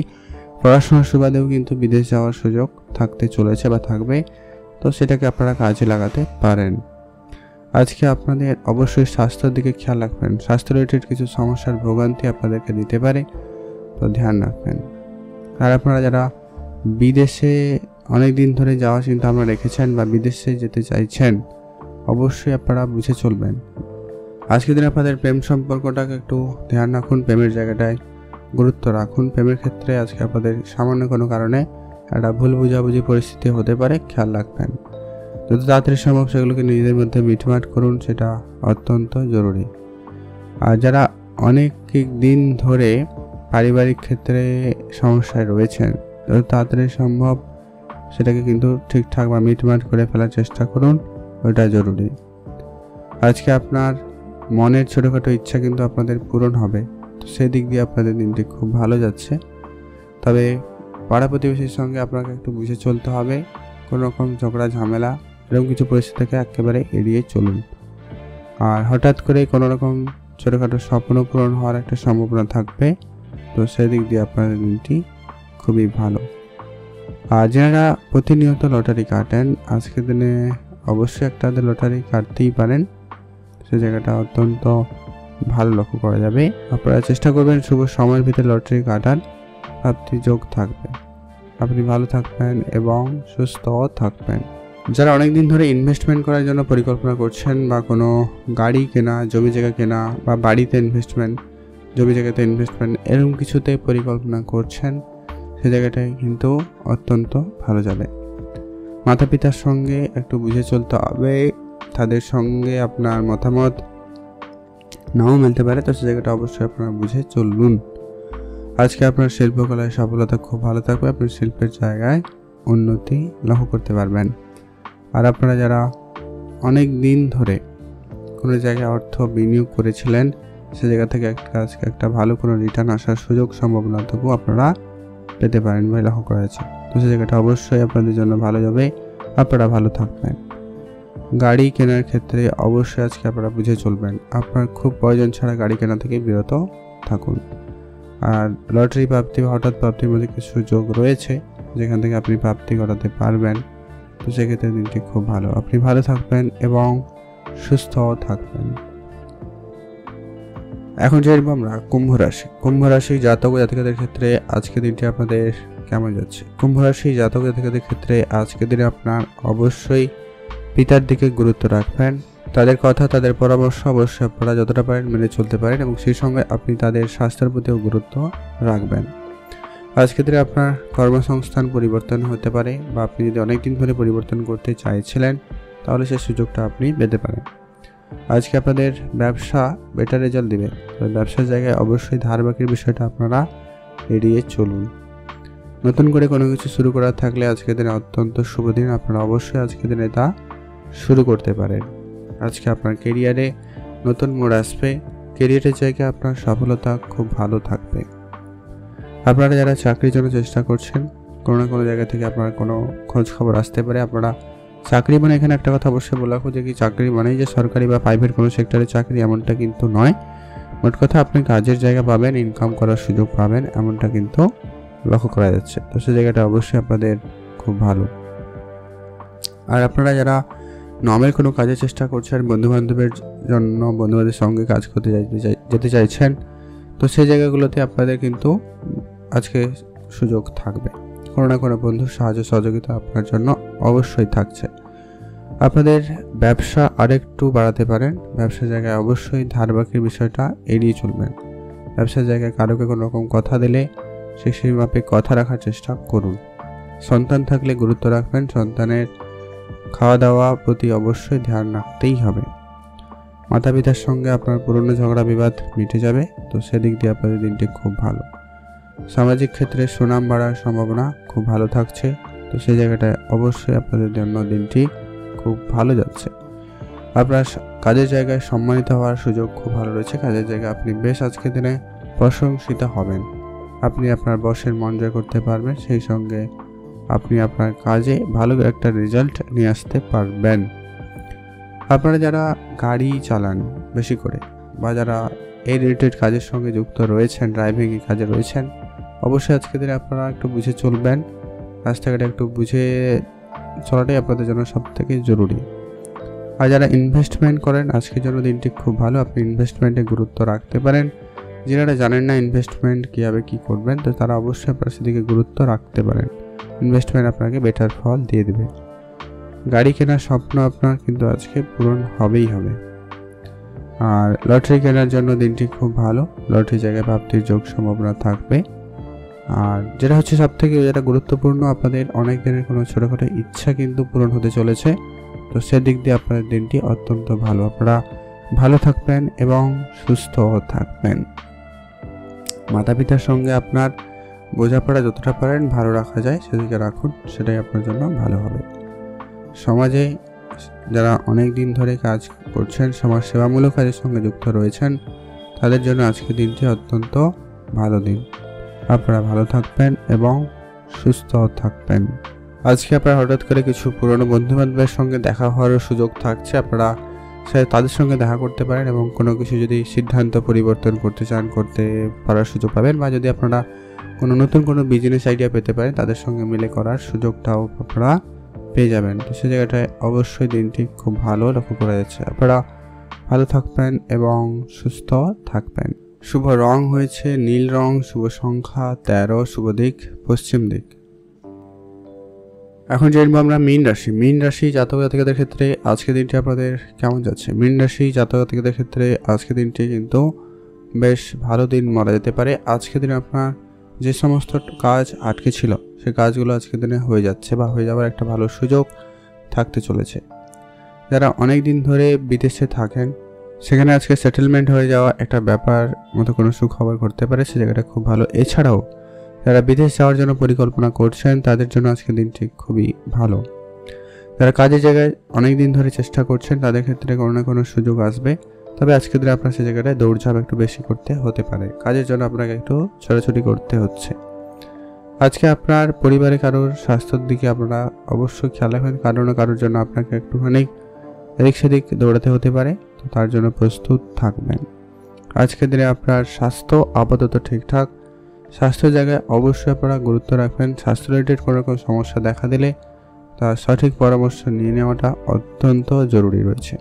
পড়াশোনার সুবাদেও কিন্তু বিদেশ যাওয়ার সুযোগ থাকতে চলেছে বা থাকবে, তো সেটাকে আপনারা কাজে লাগাতে পারেন। আজকে আপনাদের অবশ্যই স্বাস্থ্যের দিকে খেয়াল রাখবেন। স্বাস্থ্য রিলেটেড কিছু সমস্যার ভোগান্তি আপনাদেরকে দিতে পারে, তো ধ্যান রাখবেন। আর আপনারা যারা বিদেশে অনেক দিন ধরে যাওয়ার চিন্তা ভাবনা রেখেছেন বা বিদেশে যেতে চাইছেন, অবশ্যই আপনারা বুঝে চলবেন। আজকের দিনে আপনাদের প্রেম সম্পর্কটাকে একটু ধ্যান রাখুন, প্রেমের জায়গাটায় গুরুত্ব রাখুন। প্রেমের ক্ষেত্রে আজকে আপনাদের সামান্য কোনো কারণে একটা ভুল বুঝাবুঝি পরিস্থিতি হতে পারে, খেয়াল রাখবেন। যত তাড়াতাড়ি সম্ভব সেগুলোকে নিজেদের মধ্যে মিটমাট করুন, সেটা অত্যন্ত জরুরি। আর যারা অনেক দিন ধরে পারিবারিক ক্ষেত্রে সমস্যায় রয়েছেন, যত তাড়াতাড়ি সম্ভব সেটাকে কিন্তু ঠিকঠাক বা মিটমাট করে ফেলার চেষ্টা করুন, ওটা জরুরি। আজকে আপনার মনের ছোটোখাটো ইচ্ছা কিন্তু আপনাদের পূরণ হবে, তো সেই দিক দিয়ে আপনাদের দিনটি খুব ভালো যাচ্ছে। তবে পাড়া প্রতিবেশীর সঙ্গে আপনাকে একটু বুঝে চলতে হবে। কোনো রকম ঝগড়া ঝামেলা এরকম কিছু পরিস্থিতিকে একেবারে এড়িয়ে চলুন। আর হঠাৎ করে কোনো রকম ছোটোখাটো স্বপ্ন পূরণ হওয়ার একটা সম্ভাবনা থাকবে, তো সেদিক দিয়ে আপনাদের দিনটি খুবই ভালো। আর যারা প্রতিনিয়ত লটারি কাটেন, আজকের দিনে অবশ্যই একটা লটারি কাটতেই পারেন, সে জায়গাটা অত্যন্ত ভালো লক্ষ্য করা যাবে। আপনারা চেষ্টা করবেন শুভ সময়ের ভিতরে লটারি কাটার, প্রাপ্তি যোগ থাকবে। আপনি ভালো থাকবেন এবং সুস্থ থাকবেন। যারা অনেক দিন ধরে ইনভেস্টমেন্ট করার জন্য পরিকল্পনা করছেন বা কোনো গাড়ি কেনা, জমি জায়গা কেনা বা বাড়িতে ইনভেস্টমেন্ট, জমি জায়গাতে ইনভেস্টমেন্ট এরকম কিছুতে পরিকল্পনা করছেন, সে জায়গাটায় কিন্তু অত্যন্ত ভালো যাবে। মাতা পিতার সঙ্গে একটু বুঝে চলতে হবে, তাদের সঙ্গে আপনার মতামত নাও মিলতে পারে, তো সে জায়গাটা অবশ্যই আপনারা বুঝে চলুন। আজকে আপনার শিল্পকলায় সফলতা খুব ভালো থাকবে, আপনার শিল্পের জায়গায় উন্নতি লক্ষ্য করতে পারবেন। আর আপনারা যারা অনেক দিন ধরে কোনো জায়গায় অর্থ বিনিয়োগ করেছিলেন, সে জায়গা থেকে আজকে একটা ভালো কোনো রিটার্ন আসার সুযোগ সম্ভাবনাটুকু আপনারা পেতে পারেন বা লক্ষ্য করা যাচ্ছে, তো সে জায়গাটা অবশ্যই আপনাদের জন্য ভালো যাবে, আপনারা ভালো থাকবেন। গাড়ি কেনার ক্ষেত্রে অবশ্যই আজকে আপনারা বুঝে চলবেন, আপনার খুব প্রয়োজন ছাড়া গাড়ি কেনা থেকে বিরত থাকুন। আর লটারি প্রাপ্তি বা হঠাৎ প্রাপ্তির মধ্যে কিছু সুযোগ রয়েছে, যেখান থেকে আপনি প্রাপ্তি ঘটাতে পারবেন, তো সেক্ষেত্রে দিনটি খুব ভালো। আপনি ভালো থাকবেন এবং সুস্থ থাকবেন। এখন জানবো আমরা কুম্ভ রাশি। কুম্ভ রাশি জাতক জাতিকাদের ক্ষেত্রে আজকের দিনটি আপনাদের কেমন যাচ্ছে? কুম্ভ রাশি জাতক জাতিকাদের ক্ষেত্রে আজকের দিনে আপনার অবশ্যই পিতার দিকে গুরুত্ব রাখবেন। তাদের কথা, তাদের পরামর্শ অবশ্যই আপনারা যতটা পারেন মেনে চলতে পারেন এবং সেই সঙ্গে আপনি তাদের স্বাস্থ্যের প্রতিও গুরুত্ব রাখবেন। আজকের দিনে আপনার কর্মসংস্থান পরিবর্তন হতে পারে, বা আপনি যদি অনেকদিন ধরে পরিবর্তন করতে চাইছিলেন তাহলে সেই সুযোগটা আপনি পেতে পারেন। আজকে আপনাদের ব্যবসা বেটার রেজাল্ট দিবে, তবে ব্যবসার জায়গায় অবশ্যই ধার বাকির বিষয়টা আপনারা এড়িয়ে চলুন। নতুন করে কোনো কিছু শুরু করার থাকলে আজকের দিনে অত্যন্ত শুভ দিন, আপনারা অবশ্যই আজকের দিনে তা শুরু করতে পারেন। আজকে আপনার কেরিয়ারে নতুন মোড় আসবে, কেরিয়ারের জায়গায় আপনার সফলতা খুব ভালো থাকবে। আপনারা যারা চাকরির জন্য চেষ্টা করছেন, কোনো না কোনো জায়গা থেকে আপনার কোনো খোঁজ খবর আসতে পারে। আপনারা চাকরি মানে এখানে একটা কথা অবশ্যই বলা হোক যে কি চাকরি মানেই যে সরকারি বা প্রাইভেট কোনো সেক্টরের চাকরি, এমনটা কিন্তু নয়। মোট কথা আপনি কাজের জায়গা পাবেন, ইনকাম করার সুযোগ পাবেন, এমনটা কিন্তু লক্ষ্য করা যাচ্ছে, তো সেই জায়গাটা অবশ্যই আপনাদের খুব ভালো। আর আপনারা যারা নর্মাল কোনো কাজের চেষ্টা করছেন, বন্ধুবান্ধবের জন্য বন্ধুবান্ধবের সঙ্গে কাজ করতে যেতে চাইছেন, তো সেই জায়গাগুলোতে আপনাদের কিন্তু আজকে সুযোগ থাকবে। কোনো না কোনো বন্ধুর সাহায্য সহযোগিতা আপনার জন্য অবশ্যই থাকছে। আপনাদের ব্যবসা আরেকটু বাড়াতে পারেন। ব্যবসার জায়গায় অবশ্যই ধার বাকির বিষয়টা এড়িয়ে চলবেন। ব্যবসার জায়গায় কারোকে কোনো রকম কথা দিলে সেই মাপে কথা রাখার চেষ্টা করুন। সন্তান থাকলে গুরুত্ব রাখবেন, সন্তানের খাওয়া দাওয়া প্রতি অবশ্যই ধ্যান রাখতেই হবে। মাতা পিতার সঙ্গে আপনার পুরনো ঝগড়া বিবাদ মিটে যাবে, তো সেদিক দিয়ে আপনাদের দিনটি খুব ভালো। সামাজিক ক্ষেত্রে সুনাম বাড়ার সম্ভাবনা খুব ভালো থাকছে, তো সেই জায়গাটায় অবশ্যই আপনাদের জন্য দিনটি খুব ভালো যাচ্ছে। আপনার কাজের জায়গায় সম্মানিত হওয়ার সুযোগ খুব ভালো রয়েছে। কাজের জায়গায় আপনি বেশ আজকের দিনে প্রশংসিত হবেন, আপনি আপনার বসের মন জয় করতে পারবেন, সেই সঙ্গে আপনি আপনার কাজে ভালো একটা রেজাল্ট নিয়ে আসতে পারবেন। আপনারা যারা গাড়ি চালান বেশি করে, বা যারা এই রিলেটেড কাজের সঙ্গে যুক্ত রয়েছেন, ড্রাইভিং কাজে রয়েছেন, অবশ্যই আজকের দিনে আপনারা একটু বুঝে চলবেন। রাস্তাঘাটে একটু বুঝে চলাটাই আপনাদের জন্য সবথেকে জরুরি। আর যারা ইনভেস্টমেন্ট করেন, আজকের জন্য দিনটি খুব ভালো, আপনি ইনভেস্টমেন্টে গুরুত্ব রাখতে পারেন। যারা জানেন না ইনভেস্টমেন্ট কীভাবে কী করবেন, তো তারা অবশ্যই আপনার সেদিকে গুরুত্ব রাখতে পারেন। ইনভেস্টমেন্ট আপনাকে বেটার ফল দিয়ে দেবে। গাড়ি কেনার স্বপ্ন আপনার কিন্তু আজকে পূরণ হবেই হবে। আর লটারি কেনার জন্য দিনটি খুব ভালো, লটারি জায়গায় প্রাপ্তির যোগ সম্ভাবনা থাকবে। আর যেটা হচ্ছে সবথেকে যেটা গুরুত্বপূর্ণ, আপনাদের অনেক দিনের কোনো ছোটোখাটো ইচ্ছা কিন্তু পূরণ হতে চলেছে। তো সেদিক দিয়ে আপনাদের দিনটি অত্যন্ত ভালো, আপনারা ভালো থাকবেন এবং সুস্থ থাকবেন। মাতা পিতার সঙ্গে আপনার বোঝাপড়া যতটা পারেন ভালো রাখা যায় সেদিকে রাখুন, সেটাই আপনার জন্য ভালো হবে। সমাজে যারা অনেক দিন ধরে কাজ করছেন, সমাজ সেবামূলক কাজের সঙ্গে যুক্ত রয়েছেন, তাদের জন্য আজকের দিনটি অত্যন্ত ভালো দিন। আপনারা ভালো থাকবেন এবং সুস্থ থাকবেন। আজকে আপনারা হঠাৎ করে কিছু পুরনো বন্ধুবান্ধবের সঙ্গে দেখা হওয়ার সুযোগ থাকছে, আপনারা তাদের সঙ্গে দেখা করতে পারেন এবং কোনো কিছু যদি সিদ্ধান্ত পরিবর্তন করতে চান, করতে পারার সুযোগ পাবেন। বা যদি আপনারা নতুন কোনো বিজনেস আইডিয়া পেতে পারেন, তাদের সঙ্গে মিলে করার সুযোগটাও আপনারা পেয়ে যাবেন। তো সেই জায়গাটায় অবশ্যই দিনটি খুব ভালো লক্ষ্য করা যাচ্ছে। আপনারা ভালো থাকবেন এবং সুস্থ থাকবেন। শুভ রং হয়েছে নীল রং, শুভ সংখ্যা 13, শুভ দিক পশ্চিম দিক। এখন জানবো আমরা মীন রাশি। মীন রাশি জাতক জাতিকাদের ক্ষেত্রে আজকের দিনটি আপনাদের কেমন যাচ্ছে? মীন রাশি জাতক জাতিকাদের ক্ষেত্রে আজকের দিনটি কিন্তু বেশ ভালো দিন বলা যেতে পারে। আজকের দিনে আপনার যে সমস্ত কাজ আটকে ছিল, সেই কাজগুলো আজকের দিনে হয়ে যাচ্ছে বা হয়ে যাওয়ার একটা ভালো সুযোগ থাকতে চলেছে। যারা অনেক দিন ধরে বিদেশে থাকেন, সেখানে আজকে সেটেলমেন্ট হয়ে যাওয়া একটা ব্যাপার মতো কোনো সুখবর ঘটতে পারে, সে জায়গাটা খুব ভালো। এছাড়াও যারা বিদেশ যাওয়ার জন্য পরিকল্পনা করছেন, তাদের জন্য আজকের দিনটি খুবই ভালো। যারা কাজের জায়গায় অনেক দিন ধরে চেষ্টা করছেন, তাদের ক্ষেত্রে কোনো না কোনো সুযোগ আসবে। তবে আজকের দিনে আপনার সে জায়গাটায় দৌড়ঝাঁপ একটু বেশি করতে হতে পারে, কাজের জন্য আপনাকে একটু ছোটাছুটি করতে হচ্ছে। আজকে আপনার পরিবারে কারোর স্বাস্থ্যের দিকে আপনারা অবশ্যই খেয়াল রাখবেন, কারোর জন্য আপনাকে একটুখানি এদিক সেদিক দৌড়াতে হতে পারে, তো তার জন্য প্রস্তুত থাকবেন। আজকের দিনে আপনার স্বাস্থ্য আপাতত ঠিকঠাক, স্বাস্থ্যের জায়গায় অবশ্যই আপনারা গুরুত্ব রাখবেন। স্বাস্থ্য রিলেটেড কোনো রকম সমস্যা দেখা দিলে তার সঠিক পরামর্শ নিয়ে নেওয়াটা অত্যন্ত জরুরি রয়েছে।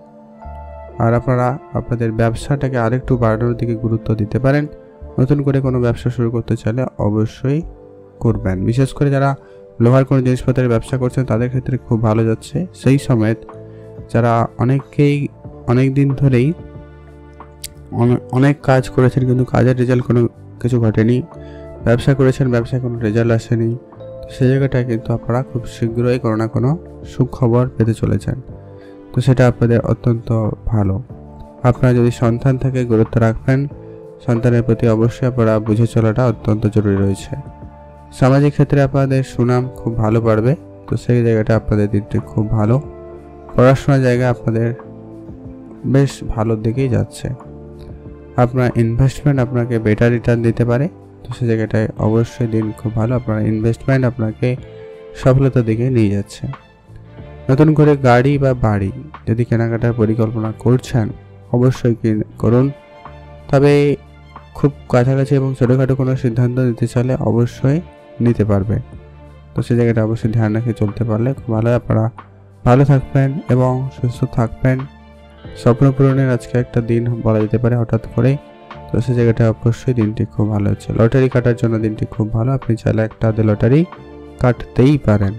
আর আপনারা আপনাদের ব্যবসাটাকে আরেকটু বাড়ানোর দিকে গুরুত্ব দিতে পারেন। নতুন করে কোনো ব্যবসা শুরু করতে চাইলে অবশ্যই করবেন। বিশেষ করে যারা লোহার কোনো জিনিসপত্রের ব্যবসা করছেন, তাদের ক্ষেত্রে খুব ভালো যাচ্ছে। সেই সময় যারা অনেকেই অনেক দিন ধরেই অনেক কাজ করেছেন কিন্তু কাজের রেজাল্ট কোনো কিছু ঘটেনি, ব্যবসা করেছেন ব্যবসায় কোনো রেজাল্ট আসেনি, তো সেই জায়গাটায় কিন্তু আপনারা খুব শীঘ্রই কোনো না কোনো সুখবর পেতে চলেছেন। তো সেটা আপনাদের অত্যন্ত ভালো। আপনারা যদি সন্তান থেকে গুরুত্ব রাখবেন, সন্তানের প্রতি অবশ্যই আপনারা বুঝে চলাটা অত্যন্ত জরুরি রয়েছে। সামাজিক ক্ষেত্রে আপনাদের সুনাম খুব ভালো বাড়বে, তো সেই জায়গাটা আপনাদের দিকটি খুব ভালো। পড়াশোনার জায়গায় আপনাদের বেশ ভালোর দিকেই যাচ্ছে। আপনার ইনভেস্টমেন্ট আপনাকে বেটার রিটার্ন দিতে পারে, তো সেই জায়গাটায় অবশ্যই দিন খুব ভালো। আপনার ইনভেস্টমেন্ট আপনাকে সফলতার দিকে নিয়ে যাচ্ছে। নতুন করে গাড়ি বা বাড়ি যদি কেনাকাটার পরিকল্পনা করছেন, অবশ্যই করুন। তবে খুব কাছাকাছি এবং ছোটোখাটো কোনো সিদ্ধান্ত নিতে চাইলে অবশ্যই নিতে পারবে, তো সেই জায়গাটা অবশ্যই ধ্যান রেখে চলতে পারলে খুব ভালো। আপনারা ভালো থাকবেন এবং সুস্থ থাকবেন। স্বপ্ন পূরণের আজকে একটা দিন বলা যেতে পারে হঠাৎ করে, তো সেই জায়গাটা অবশ্যই দিনটি খুব ভালো হচ্ছে। লটারি কাটার জন্য দিনটি খুব ভালো, আপনি চাইলে একটা লটারি কাটতেই পারেন।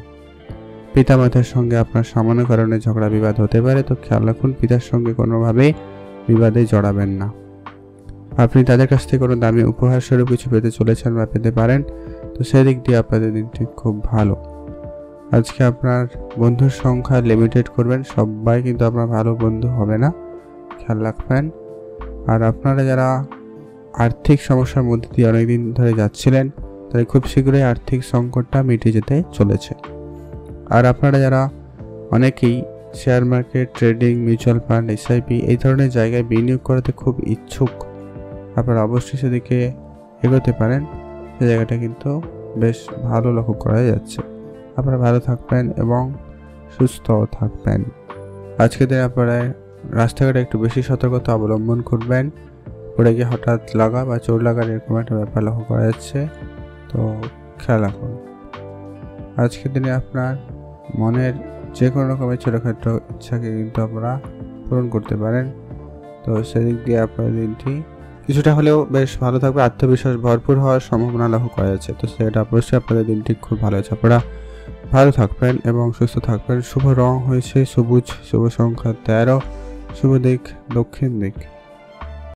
পিতামাতার সঙ্গে আপনার সামান্য কারণে ঝগড়া বিবাদ হতে পারে, তো খেয়াল রাখুন পিতার সঙ্গে কোনোভাবে বিবাদে জড়াবেন না। আপনি তাদের কাছ থেকে কোনো দামি উপহার স্বরূপ কিছু পেতে চলেছেন বা পেতে পারেন, তো সেদিক দিয়ে আপনাদের দিনটি খুব ভালো। আজকে আপনার বন্ধুর সংখ্যা লিমিটেড করবেন, সবাই কিন্তু আপনার ভালো বন্ধু হবে না, খেয়াল রাখবেন। আর আপনারা যারা আর্থিক সমস্যার মধ্যে দিয়ে অনেকদিন ধরে যাচ্ছিলেন, তাই খুব শীঘ্রই আর্থিক সংকটটা মিটে যেতে চলেছে। আর আপনারা যারা অনেকেই share market, trading, mutual fund, SIP এই ধরনের জায়গায় বিনিয়োগ করাতে খুব ইচ্ছুক, আপনারা অবশ্যই সেদিকে এগোতে পারেন। সে জায়গাটা কিন্তু বেশ ভালো লক্ষ্য করা যাচ্ছে। আপনারা ভালো থাকবেন এবং সুস্থ থাকবেন। আজকের দিনে আপনারা রাস্তাঘাটে একটু বেশি সতর্কতা অবলম্বন করবেন। পড়ে গিয়ে হঠাৎ লাগা বা চোট লাগার এরকম একটা ব্যাপার লক্ষ্য করা যাচ্ছে, তো খেয়াল রাখুন। আজকের দিনে আপনার মনের যে কোনো রকমের ছোটোখাটো ইচ্ছাকে কিন্তু আপনারা পূরণ করতে পারেন। তো সেদিক দিয়ে আপনার দিনটি কিছুটা হলেও বেশ ভালো থাকবে, আত্মবিশ্বাস ভরপুর হওয়ার সম্ভাবনা লক্ষ্য করা যাচ্ছে। তো সেটা অবশ্যই আপনাদের দিনটি খুব ভালো আছে। আপনারা ভালো থাকবেন এবং সুস্থ থাকবেন। শুভ রং হয়েছে সবুজ, শুভ সংখ্যা 13, শুভ দিক দক্ষিণ দিক।